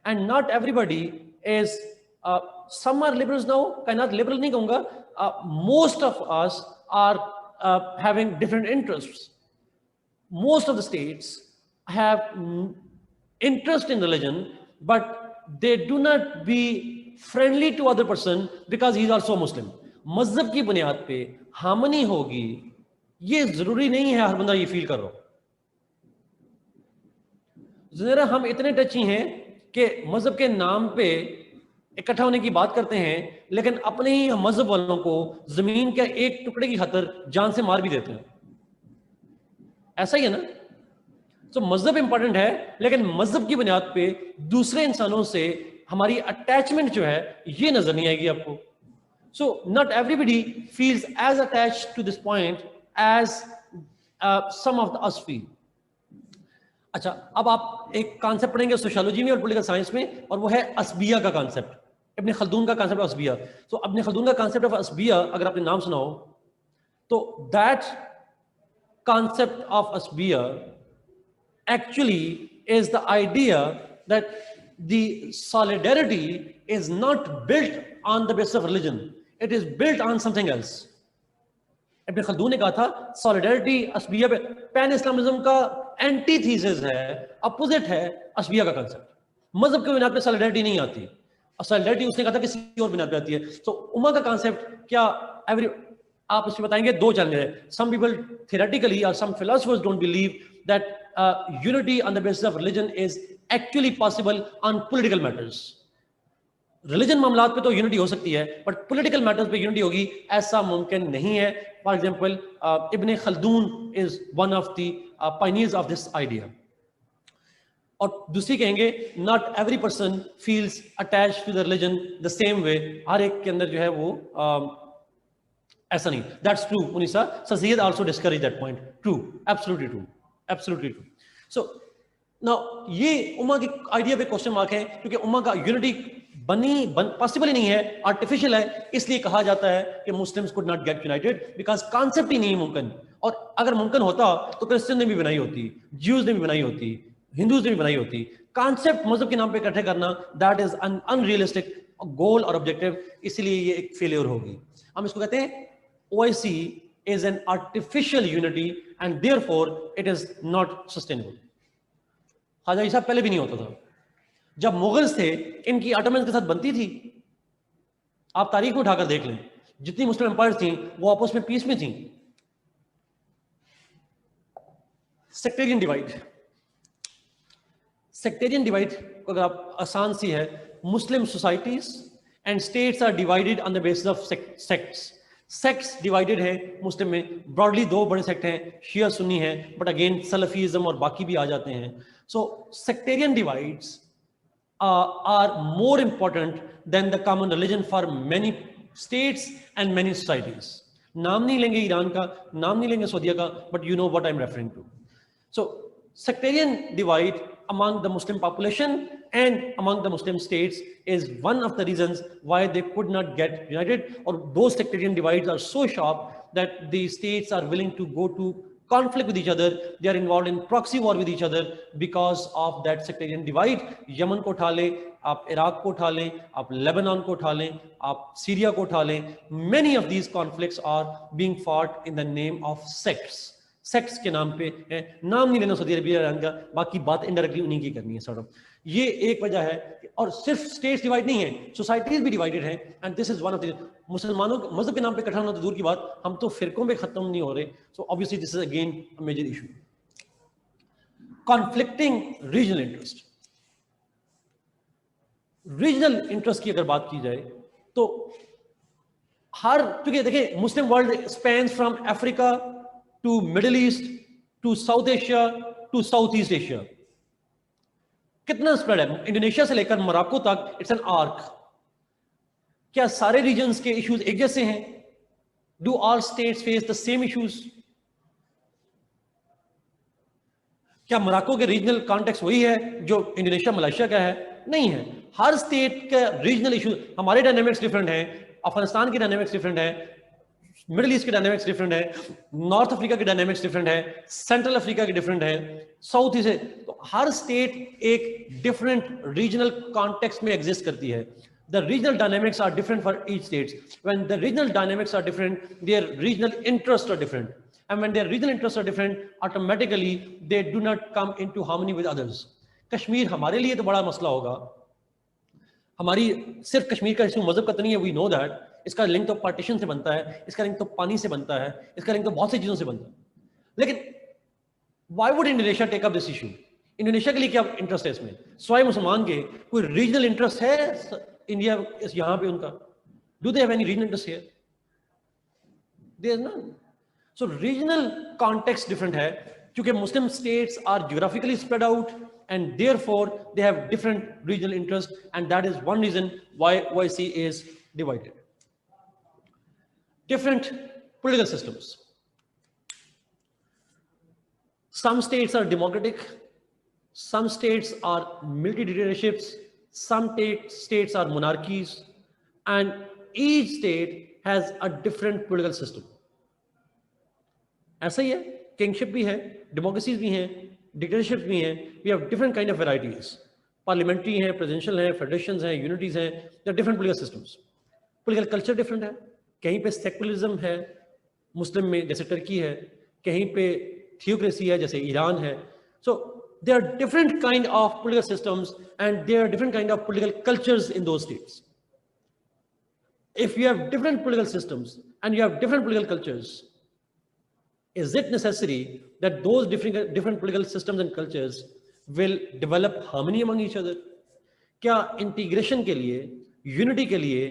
and not everybody is some are liberals now, cannot liberal nahi kahunga. Most of us are having different interests. Most of the states have interest in religion, but they do not be friendly to other person because he is also a Muslim. मजहब की बुनियाद पे हामनी होगी, ये जरूरी नहीं है हर बंदा ये फील कर रहा हो. जरा हम इतने टची हैं कि मजहब के नाम पे इकट्ठा होने की बात करते हैं, लेकिन अपने ही मजहब वालों को जमीन के एक टुकड़े की खातिर जान से मार भी देते हैं. ऐसा ही है ना. तो मजहब इंपॉर्टेंट है, लेकिन मजहब की बुनियाद पे दूसरे इंसानों से हमारी अटैचमेंट जो है ये नजर नहीं आएगी आपको. So not everybody feels as attached to this point as some of us feel. अच्छा, अब आप एक कॉन्सेप्ट पढ़ेंगे सोशियोलॉजी में और पॉलिटिकल साइंस में, और वो है असबिया का कॉन्सेप्ट, इब्न खल्दून का कॉन्सेप्ट ऑफ असबिया. तो इब्न खल्दून का कॉन्सेप्ट ऑफ असबिया अगर आपने नाम सुना हो, तो दैट कॉन्सेप्ट ऑफ असबिया actually is the idea that the solidarity is not built on the basis of religion, it is built on something else. Ibn Khaldun ने कहा था सॉलिडारिटी असबिया पे, पैन इस्लामिज्म का एंटीथीसिस है, अपोजिट है असबिया का concept. मजहब के बिना पे सॉलिडारिटी नहीं आती, और सॉलिडारिटी उसने कहा था किसी और बिना पे आती है. तो उम्मा का कंसेप्ट क्या एवरी आप इसमें बताएंगे दो चैनल है. सम पीपल थियोरेटिकली और some philosophers don't believe that unity on the basis of religion is actually possible on political matters. Religion मामलात पे तो यूनिटी हो सकती है, बट पॉलिटिकल मैटर्स पे यूनिटी होगी ऐसा मुमकिन नहीं है. For example Ibn Khaldun is one of the pioneers of this idea. और दूसरी कहेंगे not every person feels attached to the religion the same way. हर एक के अंदर जो है वो ऐसा नहीं. दैट्स ट्रू मुनीसा. Syed also discourage that point. True, absolutely true, absolutely true. So now ये उम्मा के आइडिया पे क्वेश्चन मार्क है, क्योंकि उम्मा का यूनिटी पॉसिबल ही नहीं है, आर्टिफिशियल है. इसलिए कहा जाता है कि Muslims could not get united because concept ही नहीं मुमकिन. और अगर मुमकिन होता तो क्रिश्चियन ने भी बनाई होती, ज्यूज ने भी बनाई होती, हिंदूज ने भी बनाई होती। कॉन्सेप्ट मजहब के नाम पे इकट्ठे करना, that is un unrealistic goal और ऑब्जेक्टिव, इसलिए ये एक फेलियर होगी। हम इसको कहते हैं OIC is an artificial unity and therefore it is not sustainable। Khwaja ईसा पहले भी नहीं होता था, जब मुगल्स थे इनकी ऑटोमन्स के साथ बनती थी। आप तारीख में उठाकर देख लें, जितनी मुस्लिम एम्पायर थी वो आपस में पीस में थी। सेक्टेरियन डिवाइड, सेक्टेरियन डिवाइड अगर आप आसान सी है, Muslim societies and states are divided on the basis of sects. Sects divided है मुस्लिम में, ब्रॉडली दो बड़े सेक्ट हैं, शिया सुन्नी है, बट अगेन सलफीज्म और बाकी भी आ जाते हैं। So sectarian divides are more important than the common religion for many states and many societies। नाम नहीं लेंगे ईरान का, नाम नहीं लेंगे सऊदीया का, but you know what I'm referring to। So sectarian divide among the Muslim population and among the Muslim states is one of the reasons why they could not get united, or those sectarian divides are so sharp that the states are willing to go to conflict with each other, they are involved in proxy war with each other because of that sectarian divide। Yemen को उठा लें, आप Iraq को उठा लें, आप Lebanon को उठा लें, आप सीरिया को उठा लें, many of these conflicts are being fought in the name of sects। Sects के नाम पे है, नाम नहीं लेना सऊदी अरबिया ईरान का, बाकी बात इनडायरेक्टली उन्हीं की करनी है सॉर्ट ऑफ। ये एक वजह है। और सिर्फ स्टेट्स डिवाइड नहीं है, सोसाइटीज भी डिवाइडेड हैं, and this is one of the, मुसलमानों के मजहब के नाम पे इकट्ठा होना तो दूर की बात, हम तो फिरकों में खत्म नहीं हो रहे। So obviously this is again a major issue. Conflicting regional interest, regional interest की अगर बात की जाए तो हर, क्योंकि देखिए Muslim world spans from Africa to Middle East to South Asia to South East Asia. कितना स्प्रेड है, इंडोनेशिया से लेकर मोरक्को तक, इट्स एन आर्क। क्या सारे रीजन्स के इश्यूज एक जैसे हैं? Do all states face the same issues? क्या मोरक्को के रीजनल कॉन्टेक्स्ट वही है जो इंडोनेशिया मलेशिया का है? नहीं है। हर स्टेट का रीजनल इशू, हमारे डायनेमिक्स डिफरेंट हैं, अफगानिस्तान की डायनेमिक्स डिफरेंट है, मिडिल ईस्ट की डायनेमिक्स डिफरेंट है, नॉर्थ अफ्रीका की डायनेमिक्स डिफरेंट है, सेंट्रल अफ्रीका की डिफरेंट है, साउथ ईस्ट है। तो हर स्टेट एक डिफरेंट रीजनल कॉन्टेक्स्ट में एग्जिस्ट करती है। The regional dynamics are different for each state. When the regional dynamics are different, their regional interests are different. And when their regional interests are different, automatically they do not come into harmony with others. Kashmir हमारे लिए तो बड़ा मसला होगा। हमारी सिर्फ कश्मीर का issue मजहब का तो नहीं है, वी नो दैट। इसका लिंक तो पार्टीशन से बनता है, इसका लिंक तो पानी से बनता है, इसका लिंक तो बहुत सी चीजों से बनता है। लेकिन why would Indonesia take up this issue? Indonesia के लिए क्या इंटरेस्ट है इसमें? स्वाय मुसलमान के कोई रीजनल इंटरेस्ट है इंडिया यहां पे उनका? Do they have any regional interest here? There is none. So regional context different है, क्योंकि Muslim states are geographically spread out and therefore they have different regional interests, and that is one reason why OIC is divided. Different political systems. Some states are democratic, some states are military dictatorships, some states are monarchies, and each state has a different political system. ऐसा ही है, kingship भी है, democracies भी हैं, dictatorship भी हैं। We have different kind of varieties, parliamentary हैं, प्रेसिडेंशियल हैं, फेडरेशंस हैं, यूनिटीज हैं, there are different political systems. Political culture different है, कहीं पे सेकुलरिज्म है मुस्लिम में जैसे टर्की है, कहीं पे थियोक्रेसी है जैसे ईरान है। So there are different kind of political systems and there are different kind of political cultures in those states. If you have different political systems and you have different political cultures, is it necessary that those different political systems and cultures will develop harmony among each other? क्या integration के लिए, unity के लिए,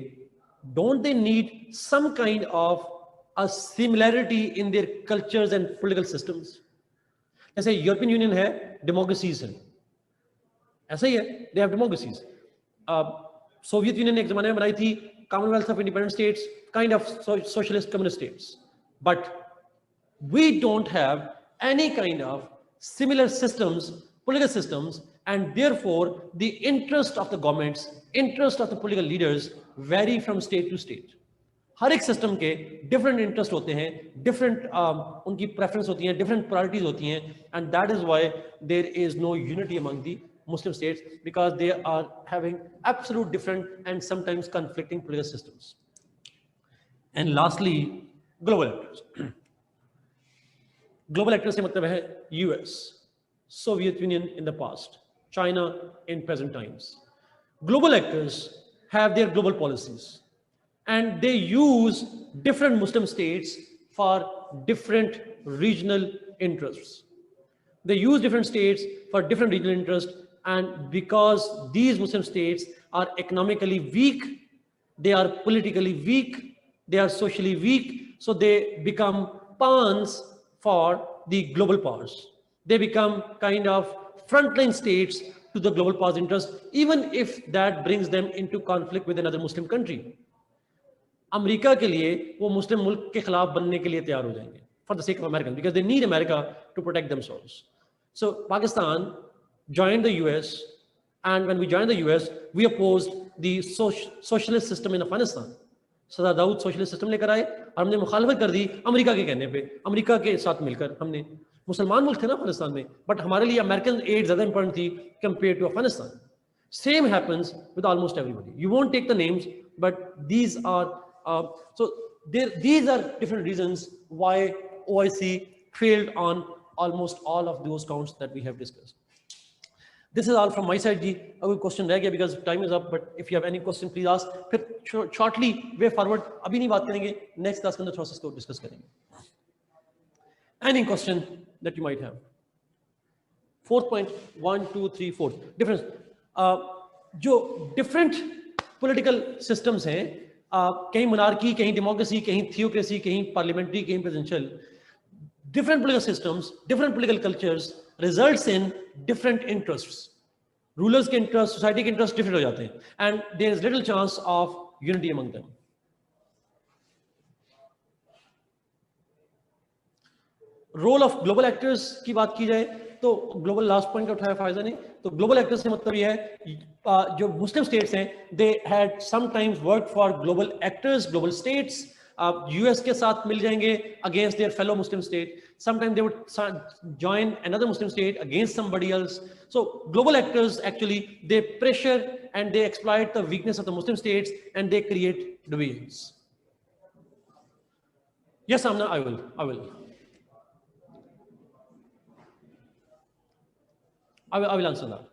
don't they need some kind of a similarity in their cultures and political systems? जैसे European union है, democracies हैं, ऐसा ही है, they have democracies. Soviet union ने एक जमाने में बनाई थी Commonwealth of Independent States, kind of socialist communist states, but we don't have any kind of similar systems, political systems, and therefore the interest of the governments, interest of the political leaders vary from state to state. हर एक system के different interest होते हैं, different उनकी preference होती हैं, different priorities होती हैं, and that is why there is no unity among the Muslim states, because they are having absolute different and sometimes conflicting political systems. And lastly, global actors. Global actors से मतलब है US, Soviet Union in the past, China in present times. Global actors have their global policies, and they use different Muslim states for different regional interests. They use different states for different regional interests, and because these Muslim states are economically weak, they are politically weak, they are socially weak, so they become pawns for the global powers. They become kind of frontline states to the global powers' interest, even if that brings them into conflict with another Muslim country. America के लिए वो मुस्लिम मुल्क के खिलाफ बनने के लिए तैयार हो जाएंगे for the sake of American, because they need America to protect themselves. So Pakistan joined the US, and when we joined the US, we opposed the socialist system in Afghanistan. सदा दाऊद सोशलिस्ट सिस्टम लेकर आए और हमने मुखालफत कर दी America के कहने पे. अमेरिका के साथ मिलकर हमने, मुसलमान मुल्क थे ना अफगानिस्तान में, बट हमारे लिए अमेरिकन एड ज्यादा इंपॉर्टेंट थी compare to Afghanistan. Same happens with almost everybody. You won't take the names, but these are these are different reasons why OIC failed on almost all of those counts that we have discussed. This is all from my side. जी अगर question रह गया because time is up, but if you have any question please ask. फिर shortly way forward अभी नहीं बात करेंगे, next class के अंदर थोड़ा सा इसको डिस्कस करेंगे. Any question that you might have? 4th point, 1, 2, 3, 4 difference. जो different political systems हैं, कहीं monarchy, कहीं democracy, कहीं theocracy, कहीं parliamentary, कहीं presidential, different political systems, different political cultures results in different interests. Rulers के interest, society के interest different हो जाते हैं, and there is little chance of unity among them. Role of global actors की बात की जाए तो global last point का उठाया फायदा नहीं, तो global actors से मतलब ये है जो Muslim states हैं, they had sometimes worked for global actors, global states. US के साथ मिल जाएंगे against their fellow Muslim state. Sometimes they would join another Muslim state against somebody else. So global actors actually, they pressure and they exploit the weakness of the Muslim states and they create divisions. Yes, Amna, I will. I will answer that.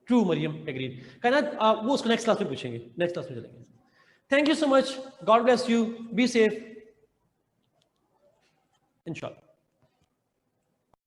True, Mariam, agreed. वो उसको next class में पूछेंगे, next class में चलेंगे. Thank you so much. God bless you. Be safe. Inshallah.